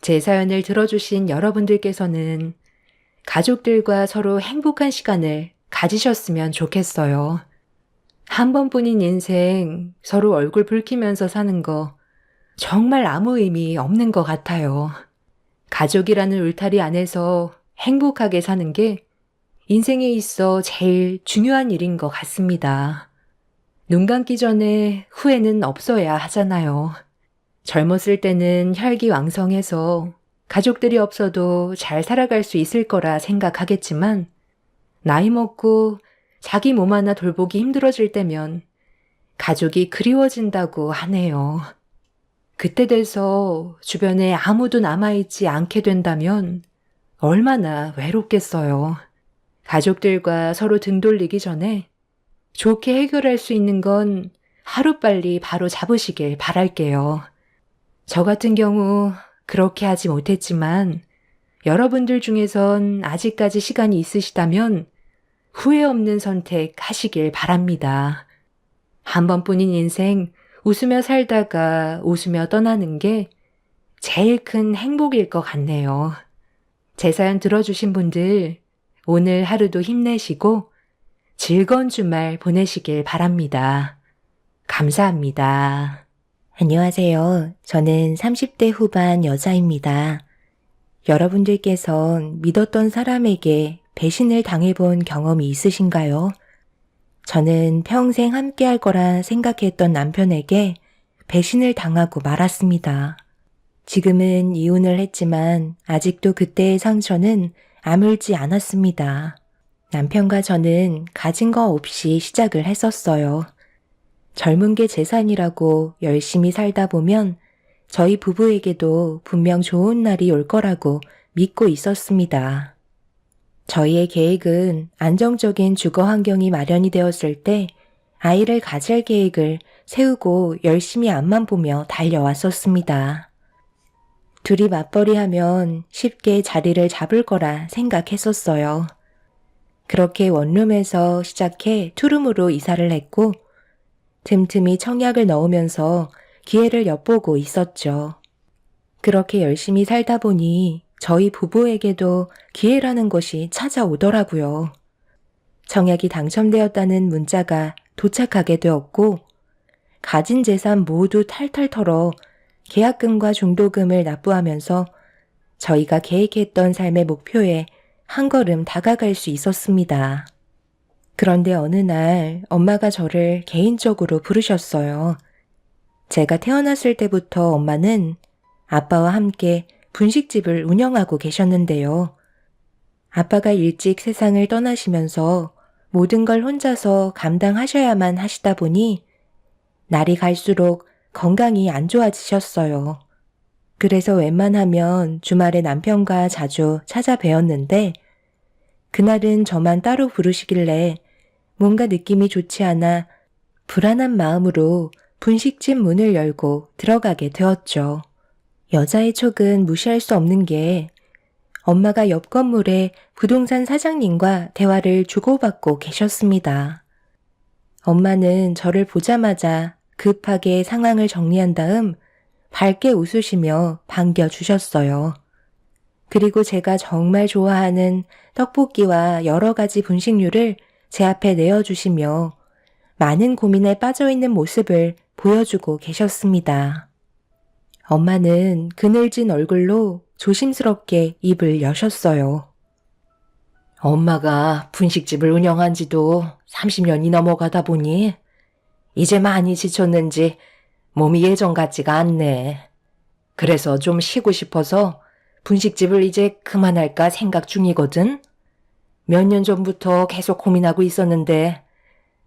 제 사연을 들어주신 여러분들께서는 가족들과 서로 행복한 시간을 가지셨으면 좋겠어요. 한 번뿐인 인생 서로 얼굴 붉히면서 사는 거 정말 아무 의미 없는 것 같아요. 가족이라는 울타리 안에서 행복하게 사는 게 인생에 있어 제일 중요한 일인 것 같습니다. 눈 감기 전에 후회는 없어야 하잖아요. 젊었을 때는 혈기왕성해서 가족들이 없어도 잘 살아갈 수 있을 거라 생각하겠지만 나이 먹고 자기 몸 하나 돌보기 힘들어질 때면 가족이 그리워진다고 하네요. 그때 돼서 주변에 아무도 남아있지 않게 된다면 얼마나 외롭겠어요. 가족들과 서로 등 돌리기 전에 좋게 해결할 수 있는 건 하루빨리 바로 잡으시길 바랄게요. 저 같은 경우 그렇게 하지 못했지만 여러분들 중에선 아직까지 시간이 있으시다면 후회 없는 선택 하시길 바랍니다. 한 번뿐인 인생 웃으며 살다가 웃으며 떠나는 게 제일 큰 행복일 것 같네요. 제 사연 들어주신 분들 오늘 하루도 힘내시고 즐거운 주말 보내시길 바랍니다. 감사합니다. 안녕하세요. 저는 30대 후반 여자입니다. 여러분들께선 믿었던 사람에게 배신을 당해본 경험이 있으신가요? 저는 평생 함께할 거라 생각했던 남편에게 배신을 당하고 말았습니다. 지금은 이혼을 했지만 아직도 그때의 상처는 아물지 않았습니다. 남편과 저는 가진 거 없이 시작을 했었어요. 젊은 게 재산이라고 열심히 살다 보면 저희 부부에게도 분명 좋은 날이 올 거라고 믿고 있었습니다. 저희의 계획은 안정적인 주거 환경이 마련이 되었을 때 아이를 가질 계획을 세우고 열심히 앞만 보며 달려왔었습니다. 둘이 맞벌이하면 쉽게 자리를 잡을 거라 생각했었어요. 그렇게 원룸에서 시작해 투룸으로 이사를 했고 틈틈이 청약을 넣으면서 기회를 엿보고 있었죠. 그렇게 열심히 살다 보니 저희 부부에게도 기회라는 것이 찾아오더라고요. 청약이 당첨되었다는 문자가 도착하게 되었고 가진 재산 모두 탈탈 털어 계약금과 중도금을 납부하면서 저희가 계획했던 삶의 목표에 한 걸음 다가갈 수 있었습니다. 그런데 어느 날 엄마가 저를 개인적으로 부르셨어요. 제가 태어났을 때부터 엄마는 아빠와 함께 분식집을 운영하고 계셨는데요. 아빠가 일찍 세상을 떠나시면서 모든 걸 혼자서 감당하셔야만 하시다 보니 날이 갈수록 건강이 안 좋아지셨어요. 그래서 웬만하면 주말에 남편과 자주 찾아뵈었는데 그날은 저만 따로 부르시길래 뭔가 느낌이 좋지 않아 불안한 마음으로 분식집 문을 열고 들어가게 되었죠. 여자의 촉은 무시할 수 없는 게 엄마가 옆 건물의 부동산 사장님과 대화를 주고받고 계셨습니다. 엄마는 저를 보자마자 급하게 상황을 정리한 다음 밝게 웃으시며 반겨주셨어요. 그리고 제가 정말 좋아하는 떡볶이와 여러 가지 분식류를 제 앞에 내어주시며 많은 고민에 빠져있는 모습을 보여주고 계셨습니다. 엄마는 그늘진 얼굴로 조심스럽게 입을 여셨어요. 엄마가 분식집을 운영한 지도 30년이 넘어가다 보니 이제 많이 지쳤는지 몸이 예전 같지가 않네. 그래서 좀 쉬고 싶어서 분식집을 이제 그만할까 생각 중이거든. 몇 년 전부터 계속 고민하고 있었는데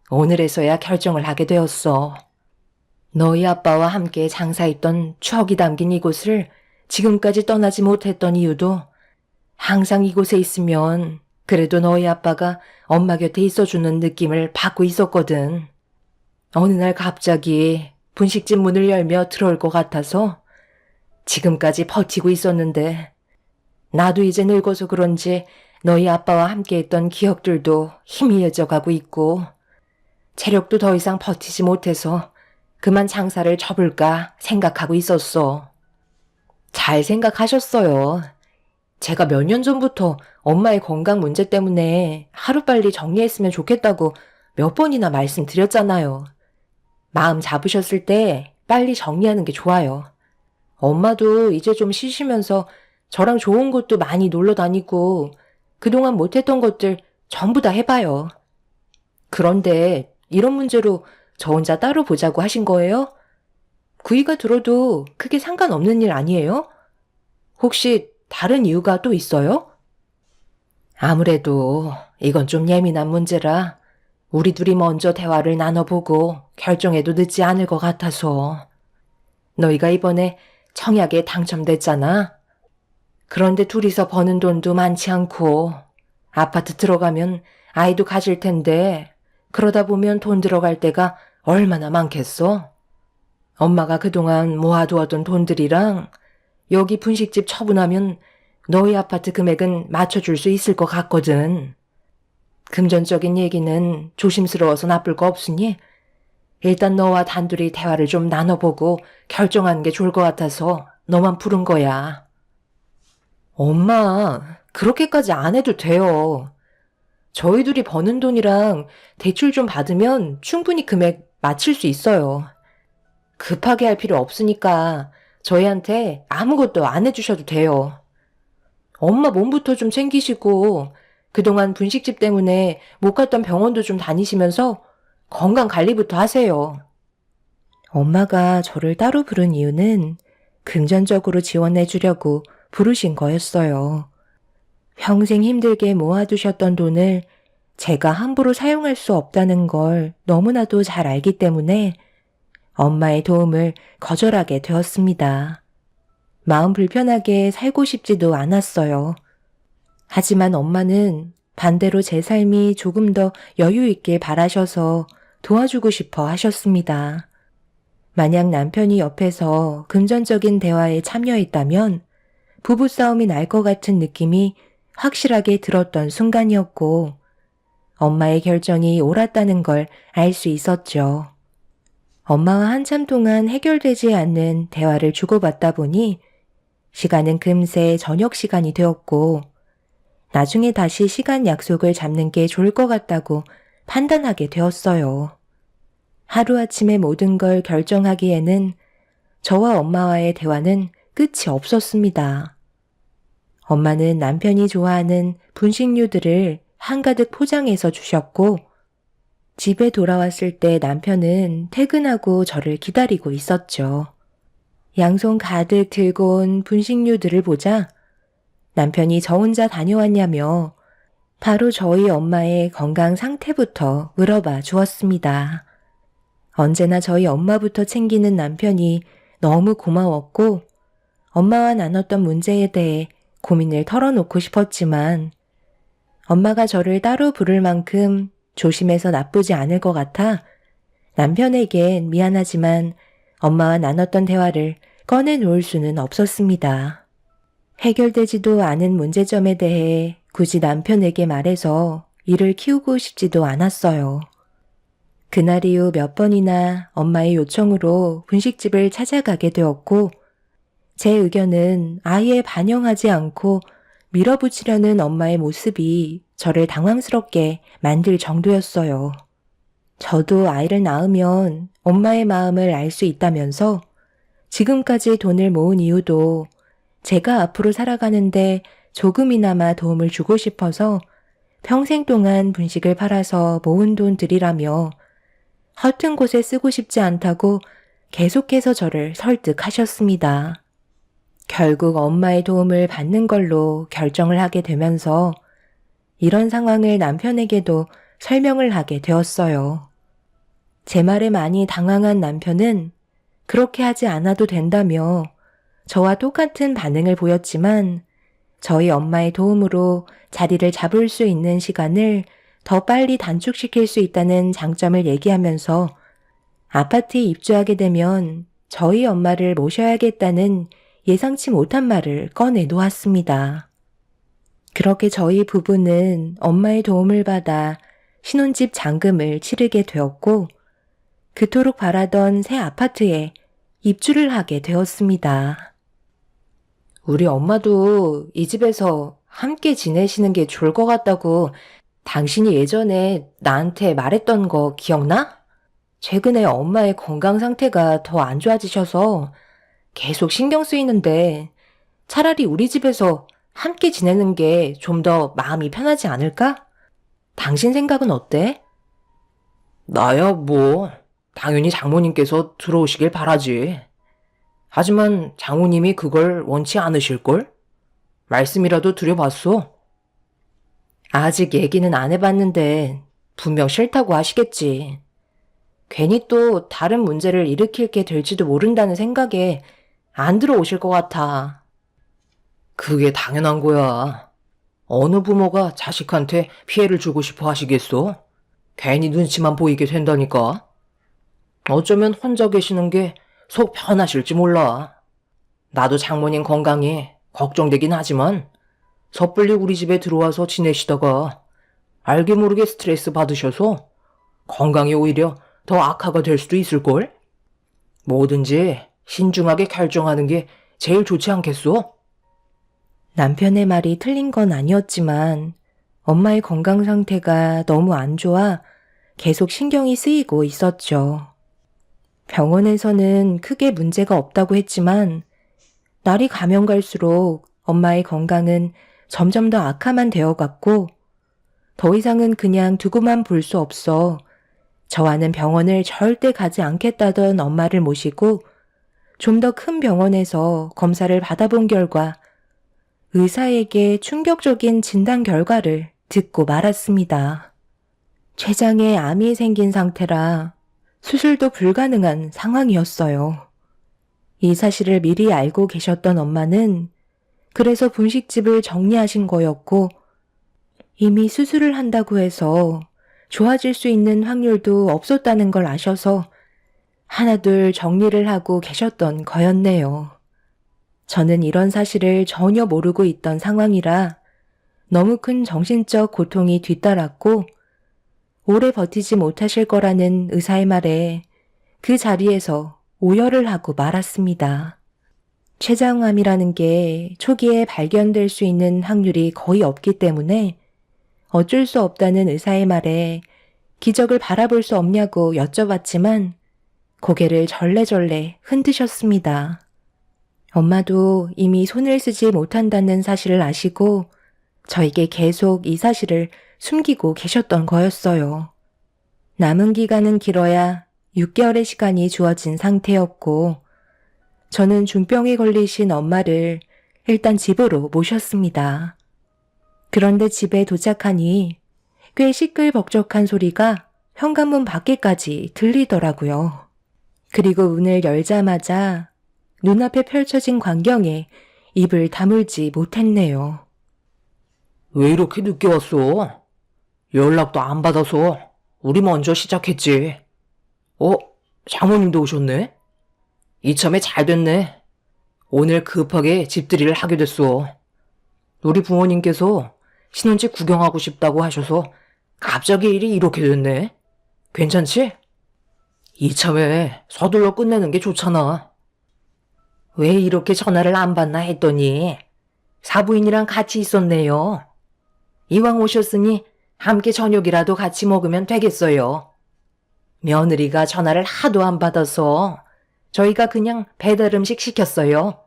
오늘에서야 결정을 하게 되었어. 너희 아빠와 함께 장사했던 추억이 담긴 이곳을 지금까지 떠나지 못했던 이유도 항상 이곳에 있으면 그래도 너희 아빠가 엄마 곁에 있어주는 느낌을 받고 있었거든. 어느 날 갑자기 분식집 문을 열며 들어올 것 같아서 지금까지 버티고 있었는데 나도 이제 늙어서 그런지 너희 아빠와 함께했던 기억들도 희미해져 가고 있고 체력도 더 이상 버티지 못해서 그만 장사를 접을까 생각하고 있었어. 잘 생각하셨어요. 제가 몇 년 전부터 엄마의 건강 문제 때문에 하루빨리 정리했으면 좋겠다고 몇 번이나 말씀드렸잖아요. 마음 잡으셨을 때 빨리 정리하는 게 좋아요. 엄마도 이제 좀 쉬시면서 저랑 좋은 곳도 많이 놀러 다니고 그동안 못했던 것들 전부 다 해봐요. 그런데 이런 문제로 저 혼자 따로 보자고 하신 거예요? 구이가 들어도 크게 상관없는 일 아니에요? 혹시 다른 이유가 또 있어요? 아무래도 이건 좀 예민한 문제라 우리 둘이 먼저 대화를 나눠보고 결정해도 늦지 않을 것 같아서. 너희가 이번에 청약에 당첨됐잖아. 그런데 둘이서 버는 돈도 많지 않고 아파트 들어가면 아이도 가질 텐데 그러다 보면 돈 들어갈 때가 얼마나 많겠어? 엄마가 그동안 모아두었던 돈들이랑 여기 분식집 처분하면 너희 아파트 금액은 맞춰줄 수 있을 것 같거든. 금전적인 얘기는 조심스러워서 나쁠 거 없으니 일단 너와 단둘이 대화를 좀 나눠보고 결정하는 게 좋을 것 같아서 너만 부른 거야. 엄마, 그렇게까지 안 해도 돼요. 저희 둘이 버는 돈이랑 대출 좀 받으면 충분히 금액 맞출 수 있어요. 급하게 할 필요 없으니까 저희한테 아무것도 안 해주셔도 돼요. 엄마 몸부터 좀 챙기시고 그동안 분식집 때문에 못 갔던 병원도 좀 다니시면서 건강 관리부터 하세요. 엄마가 저를 따로 부른 이유는 금전적으로 지원해 주려고 부르신 거였어요. 평생 힘들게 모아두셨던 돈을 제가 함부로 사용할 수 없다는 걸 너무나도 잘 알기 때문에 엄마의 도움을 거절하게 되었습니다. 마음 불편하게 살고 싶지도 않았어요. 하지만 엄마는 반대로 제 삶이 조금 더 여유 있길 바라셔서 도와주고 싶어 하셨습니다. 만약 남편이 옆에서 금전적인 대화에 참여했다면 부부싸움이 날 것 같은 느낌이 확실하게 들었던 순간이었고 엄마의 결정이 옳았다는 걸 알 수 있었죠. 엄마와 한참 동안 해결되지 않는 대화를 주고받다 보니 시간은 금세 저녁 시간이 되었고 나중에 다시 시간 약속을 잡는 게 좋을 것 같다고 판단하게 되었어요. 하루아침에 모든 걸 결정하기에는 저와 엄마와의 대화는 끝이 없었습니다. 엄마는 남편이 좋아하는 분식류들을 한가득 포장해서 주셨고 집에 돌아왔을 때 남편은 퇴근하고 저를 기다리고 있었죠. 양손 가득 들고 온 분식류들을 보자 남편이 저 혼자 다녀왔냐며 바로 저희 엄마의 건강 상태부터 물어봐 주었습니다. 언제나 저희 엄마부터 챙기는 남편이 너무 고마웠고 엄마와 나눴던 문제에 대해 고민을 털어놓고 싶었지만 엄마가 저를 따로 부를 만큼 조심해서 나쁘지 않을 것 같아 남편에겐 미안하지만 엄마와 나눴던 대화를 꺼내놓을 수는 없었습니다. 해결되지도 않은 문제점에 대해 굳이 남편에게 말해서 일을 키우고 싶지도 않았어요. 그날 이후 몇 번이나 엄마의 요청으로 분식집을 찾아가게 되었고, 제 의견은 아예 반영하지 않고 밀어붙이려는 엄마의 모습이 저를 당황스럽게 만들 정도였어요. 저도 아이를 낳으면 엄마의 마음을 알 수 있다면서 지금까지 돈을 모은 이유도 제가 앞으로 살아가는데 조금이나마 도움을 주고 싶어서 평생 동안 분식을 팔아서 모은 돈들이라며 허튼 곳에 쓰고 싶지 않다고 계속해서 저를 설득하셨습니다. 결국 엄마의 도움을 받는 걸로 결정을 하게 되면서 이런 상황을 남편에게도 설명을 하게 되었어요. 제 말에 많이 당황한 남편은 그렇게 하지 않아도 된다며 저와 똑같은 반응을 보였지만 저희 엄마의 도움으로 자리를 잡을 수 있는 시간을 더 빨리 단축시킬 수 있다는 장점을 얘기하면서 아파트에 입주하게 되면 저희 엄마를 모셔야겠다는 예상치 못한 말을 꺼내 놓았습니다. 그렇게 저희 부부는 엄마의 도움을 받아 신혼집 잔금을 치르게 되었고 그토록 바라던 새 아파트에 입주를 하게 되었습니다. 우리 엄마도 이 집에서 함께 지내시는 게 좋을 것 같다고 당신이 예전에 나한테 말했던 거 기억나? 최근에 엄마의 건강 상태가 더 안 좋아지셔서 계속 신경 쓰이는데 차라리 우리 집에서 함께 지내는 게 좀 더 마음이 편하지 않을까? 당신 생각은 어때? 나야 뭐 당연히 장모님께서 들어오시길 바라지. 하지만 장모님이 그걸 원치 않으실걸? 말씀이라도 드려봤어. 아직 얘기는 안 해봤는데 분명 싫다고 하시겠지. 괜히 또 다른 문제를 일으키게 될지도 모른다는 생각에 안 들어오실 것 같아. 그게 당연한 거야. 어느 부모가 자식한테 피해를 주고 싶어 하시겠어? 괜히 눈치만 보이게 된다니까. 어쩌면 혼자 계시는 게 속 편하실지 몰라. 나도 장모님 건강이 걱정되긴 하지만 섣불리 우리 집에 들어와서 지내시다가 알게 모르게 스트레스 받으셔서 건강이 오히려 더 악화가 될 수도 있을걸? 뭐든지 신중하게 결정하는 게 제일 좋지 않겠소? 남편의 말이 틀린 건 아니었지만 엄마의 건강 상태가 너무 안 좋아 계속 신경이 쓰이고 있었죠. 병원에서는 크게 문제가 없다고 했지만 날이 가면 갈수록 엄마의 건강은 점점 더 악화만 되어갔고 더 이상은 그냥 두고만 볼 수 없어 저와는 병원을 절대 가지 않겠다던 엄마를 모시고 좀 더 큰 병원에서 검사를 받아본 결과 의사에게 충격적인 진단 결과를 듣고 말았습니다. 췌장에 암이 생긴 상태라 수술도 불가능한 상황이었어요. 이 사실을 미리 알고 계셨던 엄마는 그래서 분식집을 정리하신 거였고 이미 수술을 한다고 해서 좋아질 수 있는 확률도 없었다는 걸 아셔서 하나둘 정리를 하고 계셨던 거였네요. 저는 이런 사실을 전혀 모르고 있던 상황이라 너무 큰 정신적 고통이 뒤따랐고 오래 버티지 못하실 거라는 의사의 말에 그 자리에서 오열을 하고 말았습니다. 췌장암이라는 게 초기에 발견될 수 있는 확률이 거의 없기 때문에 어쩔 수 없다는 의사의 말에 기적을 바라볼 수 없냐고 여쭤봤지만 고개를 절레절레 흔드셨습니다. 엄마도 이미 손을 쓰지 못한다는 사실을 아시고 저에게 계속 이 사실을 숨기고 계셨던 거였어요. 남은 기간은 길어야 6개월의 시간이 주어진 상태였고 저는 중병에 걸리신 엄마를 일단 집으로 모셨습니다. 그런데 집에 도착하니 꽤 시끌벅적한 소리가 현관문 밖에까지 들리더라고요. 그리고 문을 열자마자 눈앞에 펼쳐진 광경에 입을 다물지 못했네요. 왜 이렇게 늦게 왔어? 연락도 안 받아서 우리 먼저 시작했지. 장모님도 오셨네? 이참에 잘 됐네. 오늘 급하게 집들이를 하게 됐어. 우리 부모님께서 신혼집 구경하고 싶다고 하셔서 갑자기 일이 이렇게 됐네. 괜찮지? 이참에 서둘러 끝내는 게 좋잖아. 왜 이렇게 전화를 안 받나 했더니 사부인이랑 같이 있었네요. 이왕 오셨으니 함께 저녁이라도 같이 먹으면 되겠어요. 며느리가 전화를 하도 안 받아서 저희가 그냥 배달 음식 시켰어요.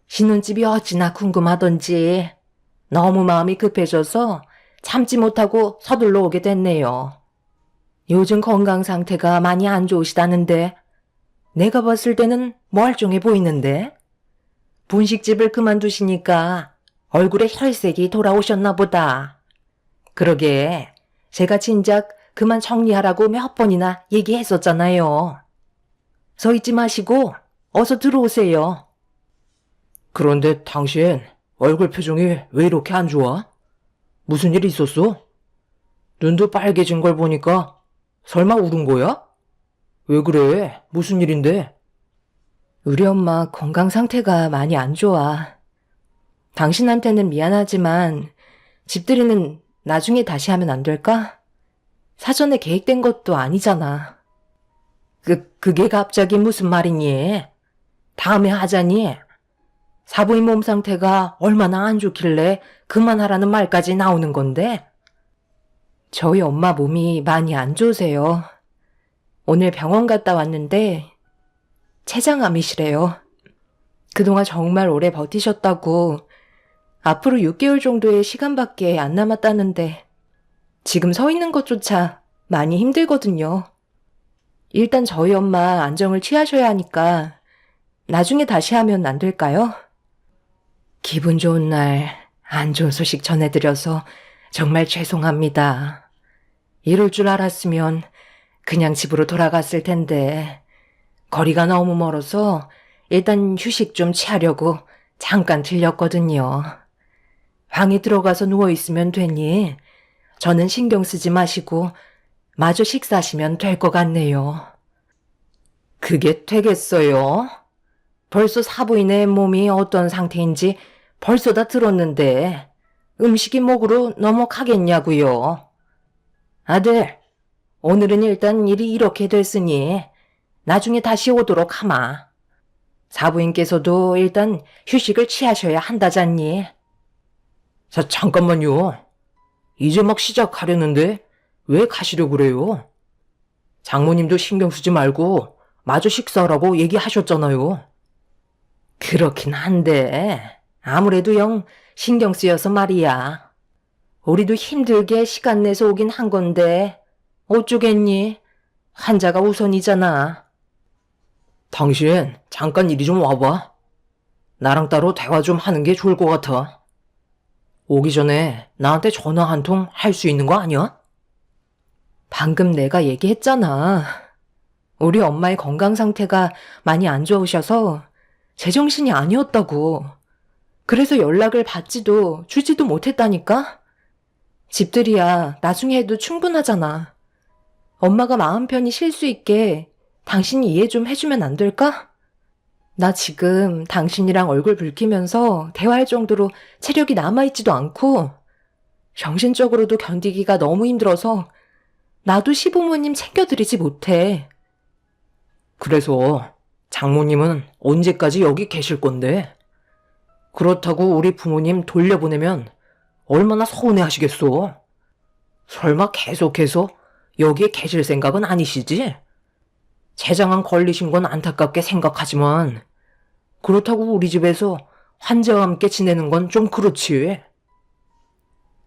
신혼집이 어찌나 궁금하던지 너무 마음이 급해져서 참지 못하고 서둘러 오게 됐네요. 요즘 건강 상태가 많이 안 좋으시다는데 내가 봤을 때는 멀쩡해 보이는데 분식집을 그만두시니까 얼굴에 혈색이 돌아오셨나 보다. 그러게 제가 진작 그만 정리하라고 몇 번이나 얘기했었잖아요. 서 있지 마시고 어서 들어오세요. 그런데 당신 얼굴 표정이 왜 이렇게 안 좋아? 무슨 일 있었어? 눈도 빨개진 걸 보니까 설마 울은 거야? 왜 그래? 무슨 일인데? 우리 엄마 건강 상태가 많이 안 좋아. 당신한테는 미안하지만 집들이는 나중에 다시 하면 안 될까? 사전에 계획된 것도 아니잖아. 그게 갑자기 무슨 말이니? 다음에 하자니? 사부인 몸 상태가 얼마나 안 좋길래 그만하라는 말까지 나오는 건데? 저희 엄마 몸이 많이 안 좋으세요. 오늘 병원 갔다 왔는데 췌장암이시래요. 그동안 정말 오래 버티셨다고 앞으로 6개월 정도의 시간밖에 안 남았다는데 지금 서 있는 것조차 많이 힘들거든요. 일단 저희 엄마 안정을 취하셔야 하니까 나중에 다시 하면 안 될까요? 기분 좋은 날 안 좋은 소식 전해드려서 정말 죄송합니다. 이럴 줄 알았으면 그냥 집으로 돌아갔을 텐데 거리가 너무 멀어서 일단 휴식 좀 취하려고 잠깐 들렸거든요. 방에 들어가서 누워있으면 되니 저는 신경 쓰지 마시고 마저 식사하시면 될 것 같네요. 그게 되겠어요? 벌써 사부인의 몸이 어떤 상태인지 벌써 다 들었는데 음식이 목으로 넘어가겠냐고요. 아들, 오늘은 일단 일이 이렇게 됐으니 나중에 다시 오도록 하마. 사부인께서도 일단 휴식을 취하셔야 한다잖니. 잠깐만요. 이제 막 시작하려는데 왜 가시려고 그래요? 장모님도 신경 쓰지 말고 마저 식사하라고 얘기하셨잖아요. 그렇긴 한데 아무래도 영 신경 쓰여서 말이야. 우리도 힘들게 시간 내서 오긴 한 건데 어쩌겠니? 환자가 우선이잖아. 당신 잠깐 이리 좀 와봐. 나랑 따로 대화 좀 하는 게 좋을 것 같아. 오기 전에 나한테 전화 한 통 할 수 있는 거 아니야? 방금 내가 얘기했잖아. 우리 엄마의 건강 상태가 많이 안 좋으셔서 제정신이 아니었다고. 그래서 연락을 받지도 주지도 못했다니까? 집들이야 나중에 해도 충분하잖아. 엄마가 마음 편히 쉴 수 있게 당신이 이해 좀 해주면 안 될까? 나 지금 당신이랑 얼굴 붉히면서 대화할 정도로 체력이 남아있지도 않고 정신적으로도 견디기가 너무 힘들어서 나도 시부모님 챙겨드리지 못해. 그래서 장모님은 언제까지 여기 계실 건데? 그렇다고 우리 부모님 돌려보내면 얼마나 서운해 하시겠어? 설마 계속해서 여기에 계실 생각은 아니시지? 췌장암 걸리신 건 안타깝게 생각하지만 그렇다고 우리 집에서 환자와 함께 지내는 건 좀 그렇지.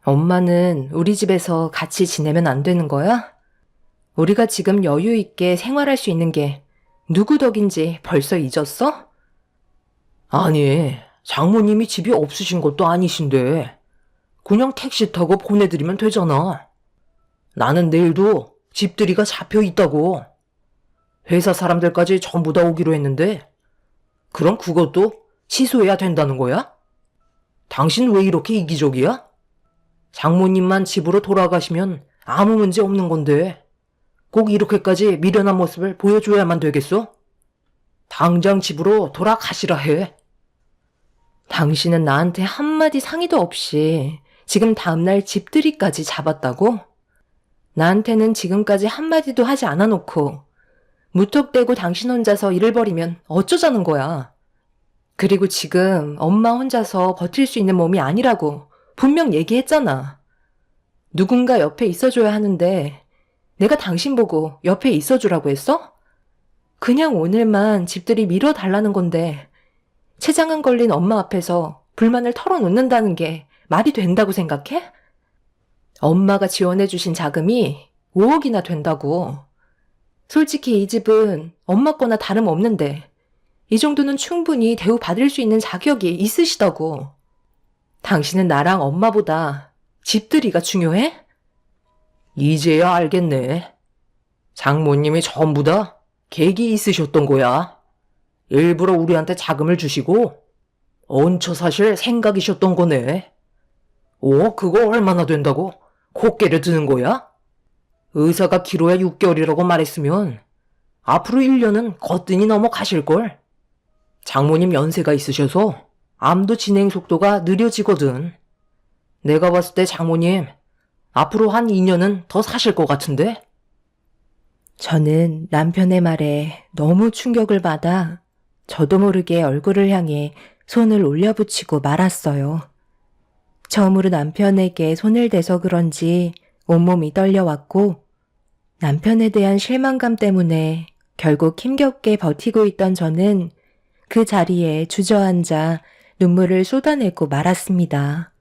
엄마는 우리 집에서 같이 지내면 안 되는 거야? 우리가 지금 여유 있게 생활할 수 있는 게 누구 덕인지 벌써 잊었어? 아니, 장모님이 집이 없으신 것도 아니신데 그냥 택시 타고 보내드리면 되잖아. 나는 내일도 집들이가 잡혀 있다고. 회사 사람들까지 전부 다 오기로 했는데 그럼 그것도 취소해야 된다는 거야? 당신 왜 이렇게 이기적이야? 장모님만 집으로 돌아가시면 아무 문제 없는 건데 꼭 이렇게까지 미련한 모습을 보여줘야만 되겠어? 당장 집으로 돌아가시라 해. 당신은 나한테 한마디 상의도 없이 지금 다음날 집들이까지 잡았다고? 나한테는 지금까지 한마디도 하지 않아놓고 무턱대고 당신 혼자서 일을 벌이면 어쩌자는 거야. 그리고 지금 엄마 혼자서 버틸 수 있는 몸이 아니라고 분명 얘기했잖아. 누군가 옆에 있어줘야 하는데 내가 당신 보고 옆에 있어주라고 했어? 그냥 오늘만 집들이 미뤄달라는 건데 췌장암 걸린 엄마 앞에서 불만을 털어놓는다는 게 말이 된다고 생각해? 엄마가 지원해주신 자금이 5억이나 된다고. 솔직히 이 집은 엄마 거나 다름없는데 이 정도는 충분히 대우받을 수 있는 자격이 있으시다고. 당신은 나랑 엄마보다 집들이가 중요해? 이제야 알겠네. 장모님이 전부 다 계획이 있으셨던 거야. 일부러 우리한테 자금을 주시고 얹혀 사실 생각이셨던 거네. 그거 얼마나 된다고 코끼리 드는 거야? 의사가 기로야 6개월이라고 말했으면 앞으로 1년은 거뜬히 넘어가실걸. 장모님 연세가 있으셔서 암도 진행 속도가 느려지거든. 내가 봤을 때 장모님 앞으로 한 2년은 더 사실 것 같은데? 저는 남편의 말에 너무 충격을 받아 저도 모르게 얼굴을 향해 손을 올려붙이고 말았어요. 처음으로 남편에게 손을 대서 그런지 온몸이 떨려왔고 남편에 대한 실망감 때문에 결국 힘겹게 버티고 있던 저는 그 자리에 주저앉아 눈물을 쏟아내고 말았습니다.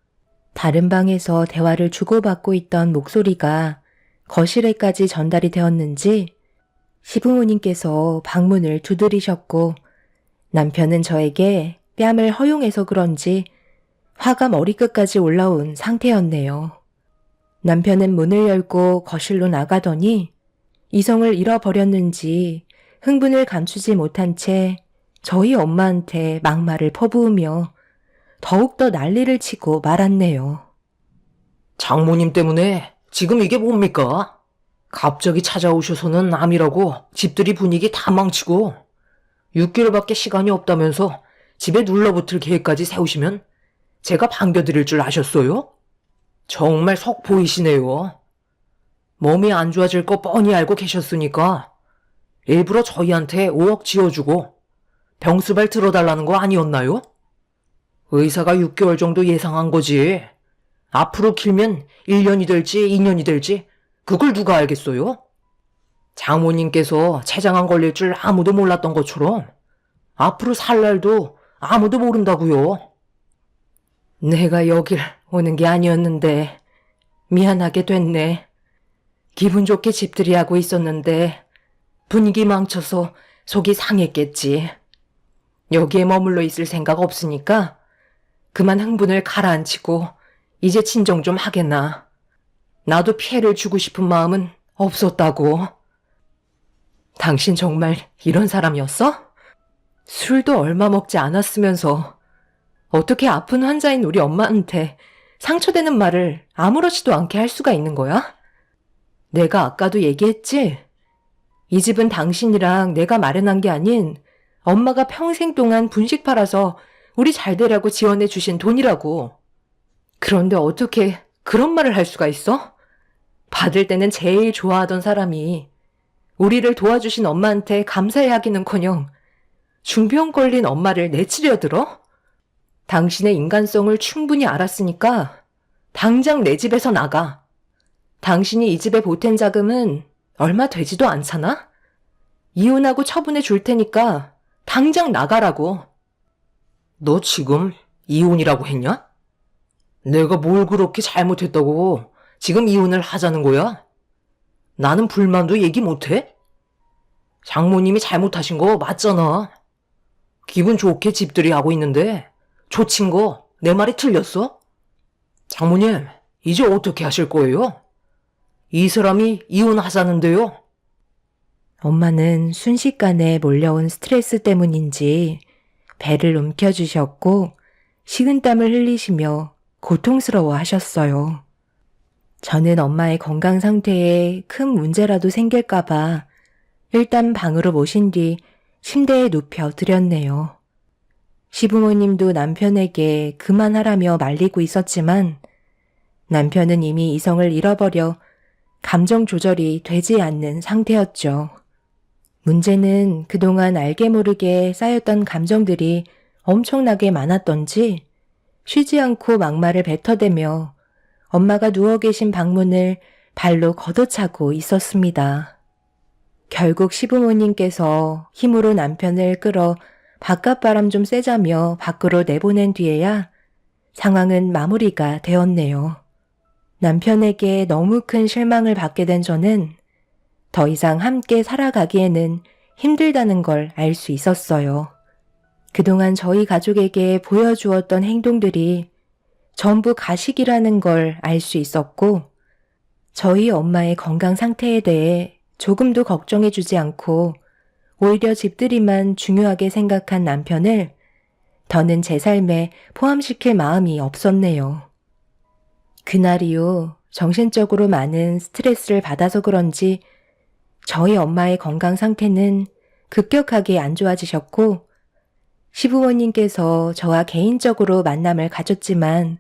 다른 방에서 대화를 주고받고 있던 목소리가 거실에까지 전달이 되었는지 시부모님께서 방문을 두드리셨고 남편은 저에게 뺨을 허용해서 그런지 화가 머리끝까지 올라온 상태였네요. 남편은 문을 열고 거실로 나가더니 이성을 잃어버렸는지 흥분을 감추지 못한 채 저희 엄마한테 막말을 퍼부으며 더욱더 난리를 치고 말았네요. 장모님 때문에 지금 이게 뭡니까? 갑자기 찾아오셔서는 암이라고 집들이 분위기 다 망치고 6개월밖에 시간이 없다면서 집에 눌러붙을 계획까지 세우시면 제가 반겨드릴 줄 아셨어요? 정말 속 보이시네요. 몸이 안 좋아질 거 뻔히 알고 계셨으니까 일부러 저희한테 5억 지어주고 병수발 들어달라는 거 아니었나요? 의사가 6개월 정도 예상한 거지. 앞으로 길면 1년이 될지 2년이 될지 그걸 누가 알겠어요? 장모님께서 췌장암 걸릴 줄 아무도 몰랐던 것처럼 앞으로 살 날도 아무도 모른다고요. 내가 여길 오는 게 아니었는데 미안하게 됐네. 기분 좋게 집들이 하고 있었는데 분위기 망쳐서 속이 상했겠지. 여기에 머물러 있을 생각 없으니까 그만 흥분을 가라앉히고 이제 진정 좀 하겠나. 나도 피해를 주고 싶은 마음은 없었다고. 당신 정말 이런 사람이었어? 술도 얼마 먹지 않았으면서 어떻게 아픈 환자인 우리 엄마한테 상처되는 말을 아무렇지도 않게 할 수가 있는 거야? 내가 아까도 얘기했지? 이 집은 당신이랑 내가 마련한 게 아닌 엄마가 평생 동안 분식 팔아서 우리 잘 되라고 지원해 주신 돈이라고. 그런데 어떻게 그런 말을 할 수가 있어? 받을 때는 제일 좋아하던 사람이 우리를 도와주신 엄마한테 감사해 하기는커녕 중병 걸린 엄마를 내치려 들어? 당신의 인간성을 충분히 알았으니까 당장 내 집에서 나가. 당신이 이 집에 보탠 자금은 얼마 되지도 않잖아? 이혼하고 처분해 줄 테니까 당장 나가라고. 너 지금 이혼이라고 했냐? 내가 뭘 그렇게 잘못했다고 지금 이혼을 하자는 거야? 나는 불만도 얘기 못해? 장모님이 잘못하신 거 맞잖아. 기분 좋게 집들이 하고 있는데 조친 거 내 말이 틀렸어? 장모님, 이제 어떻게 하실 거예요? 이 사람이 이혼하자는데요. 엄마는 순식간에 몰려온 스트레스 때문인지 배를 움켜쥐셨고 식은땀을 흘리시며 고통스러워 하셨어요. 저는 엄마의 건강 상태에 큰 문제라도 생길까봐 일단 방으로 모신 뒤 침대에 눕혀 드렸네요. 시부모님도 남편에게 그만하라며 말리고 있었지만 남편은 이미 이성을 잃어버려 감정 조절이 되지 않는 상태였죠. 문제는 그동안 알게 모르게 쌓였던 감정들이 엄청나게 많았던지 쉬지 않고 막말을 뱉어대며 엄마가 누워 계신 방문을 발로 걷어차고 있었습니다. 결국 시부모님께서 힘으로 남편을 끌어 바깥바람 좀 쐬자며 밖으로 내보낸 뒤에야 상황은 마무리가 되었네요. 남편에게 너무 큰 실망을 받게 된 저는 더 이상 함께 살아가기에는 힘들다는 걸 알 수 있었어요. 그동안 저희 가족에게 보여주었던 행동들이 전부 가식이라는 걸 알 수 있었고, 저희 엄마의 건강 상태에 대해 조금도 걱정해주지 않고 오히려 집들이만 중요하게 생각한 남편을 더는 제 삶에 포함시킬 마음이 없었네요. 그날 이후 정신적으로 많은 스트레스를 받아서 그런지 저희 엄마의 건강 상태는 급격하게 안 좋아지셨고, 시부모님께서 저와 개인적으로 만남을 가졌지만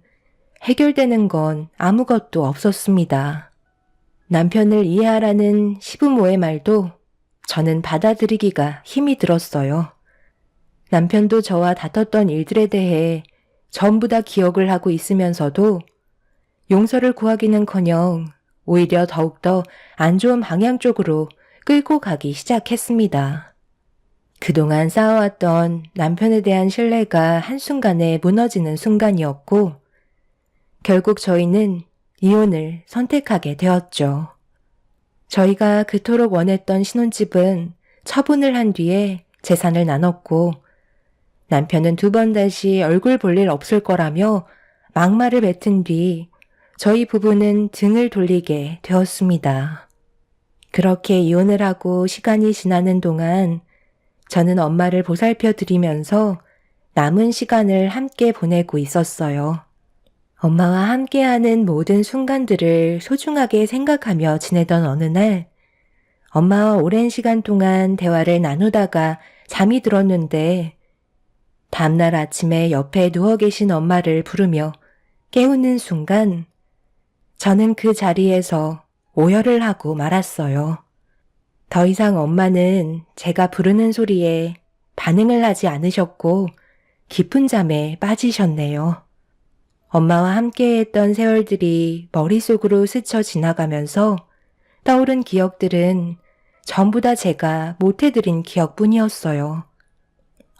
해결되는 건 아무것도 없었습니다. 남편을 이해하라는 시부모의 말도 저는 받아들이기가 힘이 들었어요. 남편도 저와 다퉜던 일들에 대해 전부 다 기억을 하고 있으면서도 용서를 구하기는커녕 오히려 더욱더 안 좋은 방향 쪽으로 끌고 가기 시작했습니다. 그동안 쌓아왔던 남편에 대한 신뢰가 한순간에 무너지는 순간이었고, 결국 저희는 이혼을 선택하게 되었죠. 저희가 그토록 원했던 신혼집은 처분을 한 뒤에 재산을 나눴고, 남편은 2번 다시 얼굴 볼 일 없을 거라며 막말을 뱉은 뒤 저희 부부는 등을 돌리게 되었습니다. 그렇게 이혼을 하고 시간이 지나는 동안 저는 엄마를 보살펴 드리면서 남은 시간을 함께 보내고 있었어요. 엄마와 함께하는 모든 순간들을 소중하게 생각하며 지내던 어느 날, 엄마와 오랜 시간 동안 대화를 나누다가 잠이 들었는데, 다음날 아침에 옆에 누워 계신 엄마를 부르며 깨우는 순간, 저는 그 자리에서 오열을 하고 말았어요. 더 이상 엄마는 제가 부르는 소리에 반응을 하지 않으셨고 깊은 잠에 빠지셨네요. 엄마와 함께했던 세월들이 머릿속으로 스쳐 지나가면서 떠오른 기억들은 전부 다 제가 못해드린 기억뿐이었어요.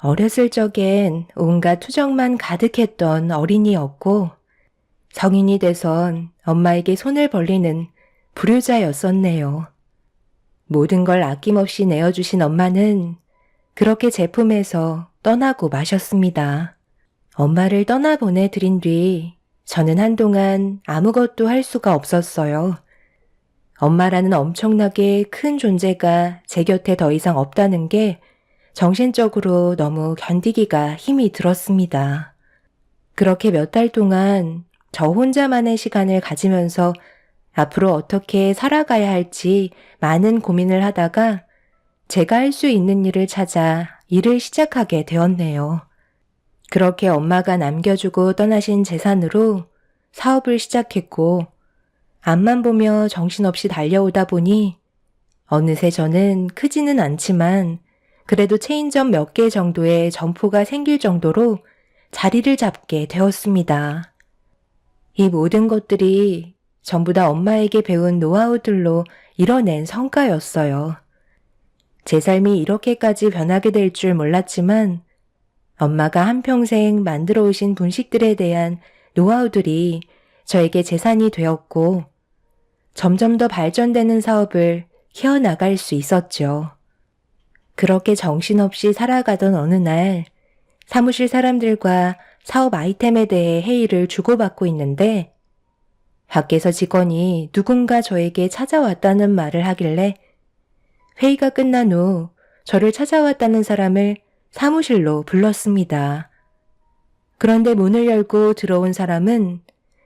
어렸을 적엔 온갖 투정만 가득했던 어린이였고, 성인이 돼선 엄마에게 손을 벌리는 불효자였었네요. 모든 걸 아낌없이 내어주신 엄마는 그렇게 제 품에서 떠나고 마셨습니다. 엄마를 떠나보내드린 뒤 저는 한동안 아무것도 할 수가 없었어요. 엄마라는 엄청나게 큰 존재가 제 곁에 더 이상 없다는 게 정신적으로 너무 견디기가 힘이 들었습니다. 그렇게 몇 달 동안 저 혼자만의 시간을 가지면서 앞으로 어떻게 살아가야 할지 많은 고민을 하다가 제가 할 수 있는 일을 찾아 일을 시작하게 되었네요. 그렇게 엄마가 남겨주고 떠나신 재산으로 사업을 시작했고, 앞만 보며 정신없이 달려오다 보니 어느새 저는 크지는 않지만 그래도 체인점 몇 개 정도의 점포가 생길 정도로 자리를 잡게 되었습니다. 이 모든 것들이 전부 다 엄마에게 배운 노하우들로 이뤄낸 성과였어요. 제 삶이 이렇게까지 변하게 될 줄 몰랐지만 엄마가 한평생 만들어 오신 분식들에 대한 노하우들이 저에게 재산이 되었고, 점점 더 발전되는 사업을 키워나갈 수 있었죠. 그렇게 정신없이 살아가던 어느 날 사무실 사람들과 사업 아이템에 대해 회의를 주고받고 있는데, 밖에서 직원이 누군가 저에게 찾아왔다는 말을 하길래 회의가 끝난 후 저를 찾아왔다는 사람을 사무실로 불렀습니다. 그런데 문을 열고 들어온 사람은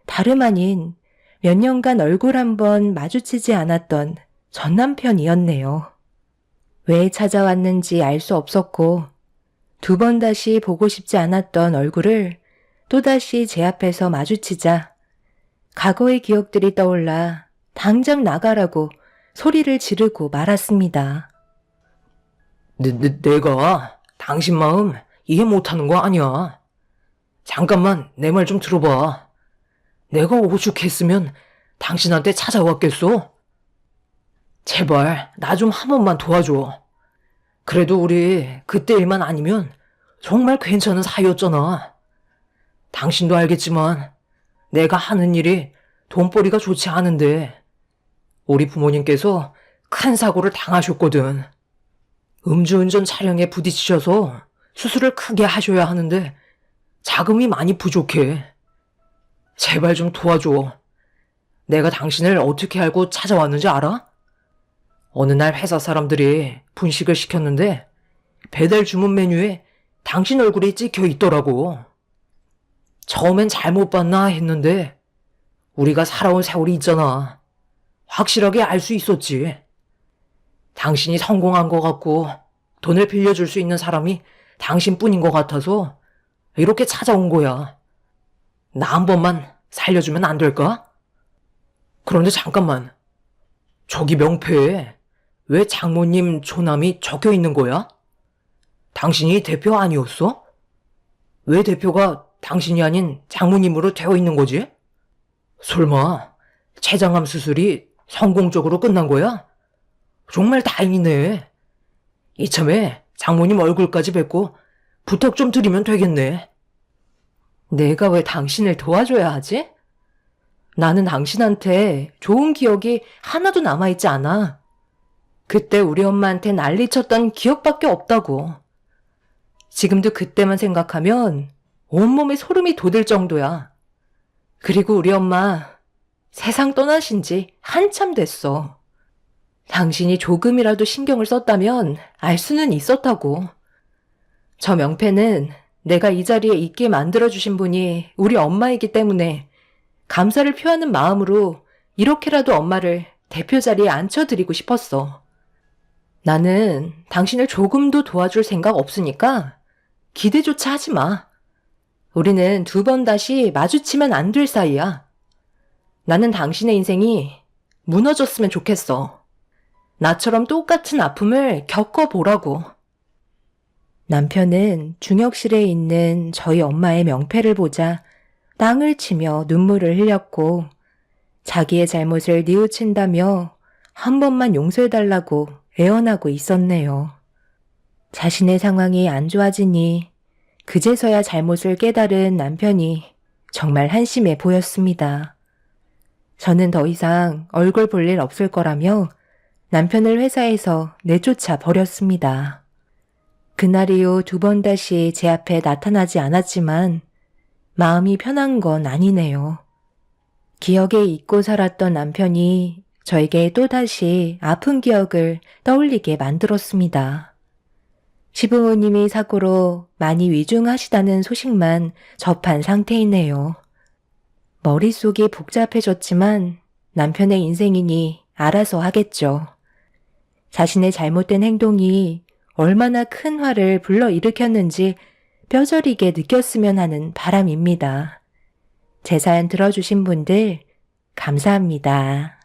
다름 아닌 몇 년간 얼굴 한번 마주치지 않았던 전 남편이었네요. 왜 찾아왔는지 알 수 없었고 2번 다시 보고 싶지 않았던 얼굴을 또다시 제 앞에서 마주치자 과거의 기억들이 떠올라 당장 나가라고 소리를 지르고 말았습니다. 내가 당신 마음 이해 못하는 거 아니야. 잠깐만 내 말 좀 들어봐. 내가 오죽했으면 당신한테 찾아왔겠어? 제발 나 좀 한 번만 도와줘. 그래도 우리 그때 일만 아니면 정말 괜찮은 사이였잖아. 당신도 알겠지만 내가 하는 일이 돈벌이가 좋지 않은데 우리 부모님께서 큰 사고를 당하셨거든. 음주운전 차량에 부딪히셔서 수술을 크게 하셔야 하는데 자금이 많이 부족해. 제발 좀 도와줘. 내가 당신을 어떻게 알고 찾아왔는지 알아? 어느 날 회사 사람들이 분식을 시켰는데 배달 주문 메뉴에 당신 얼굴이 찍혀 있더라고. 처음엔 잘못 봤나 했는데 우리가 살아온 세월이 있잖아. 확실하게 알 수 있었지. 당신이 성공한 것 같고 돈을 빌려줄 수 있는 사람이 당신뿐인 것 같아서 이렇게 찾아온 거야. 나 한 번만 살려주면 안 될까? 그런데 잠깐만. 저기 명패에 왜 장모님 조남이 적혀 있는 거야? 당신이 대표 아니었어? 왜 대표가 당신이 아닌 장모님으로 되어 있는 거지? 설마 췌장암 수술이 성공적으로 끝난 거야? 정말 다행이네. 이참에 장모님 얼굴까지 뵙고 부탁 좀 드리면 되겠네. 내가 왜 당신을 도와줘야 하지? 나는 당신한테 좋은 기억이 하나도 남아있지 않아. 그때 우리 엄마한테 난리쳤던 기억밖에 없다고. 지금도 그때만 생각하면 온몸에 소름이 돋을 정도야. 그리고 우리 엄마 세상 떠나신 지 한참 됐어. 당신이 조금이라도 신경을 썼다면 알 수는 있었다고. 저 명패는 내가 이 자리에 있게 만들어주신 분이 우리 엄마이기 때문에 감사를 표하는 마음으로 이렇게라도 엄마를 대표 자리에 앉혀드리고 싶었어. 나는 당신을 조금도 도와줄 생각 없으니까 기대조차 하지 마. 우리는 두 번 다시 마주치면 안 될 사이야. 나는 당신의 인생이 무너졌으면 좋겠어. 나처럼 똑같은 아픔을 겪어보라고. 남편은 중역실에 있는 저희 엄마의 명패를 보자 땅을 치며 눈물을 흘렸고 자기의 잘못을 뉘우친다며 한 번만 용서해달라고 애원하고 있었네요. 자신의 상황이 안 좋아지니 그제서야 잘못을 깨달은 남편이 정말 한심해 보였습니다. 저는 더 이상 얼굴 볼 일 없을 거라며 남편을 회사에서 내쫓아 버렸습니다. 그날 이후 두 번 다시 제 앞에 나타나지 않았지만 마음이 편한 건 아니네요. 기억에 잊고 살았던 남편이 저에게 또다시 아픈 기억을 떠올리게 만들었습니다. 시부모님이 사고로 많이 위중하시다는 소식만 접한 상태이네요. 머릿속이 복잡해졌지만 남편의 인생이니 알아서 하겠죠. 자신의 잘못된 행동이 얼마나 큰 화를 불러일으켰는지 뼈저리게 느꼈으면 하는 바람입니다. 제 사연 들어주신 분들 감사합니다.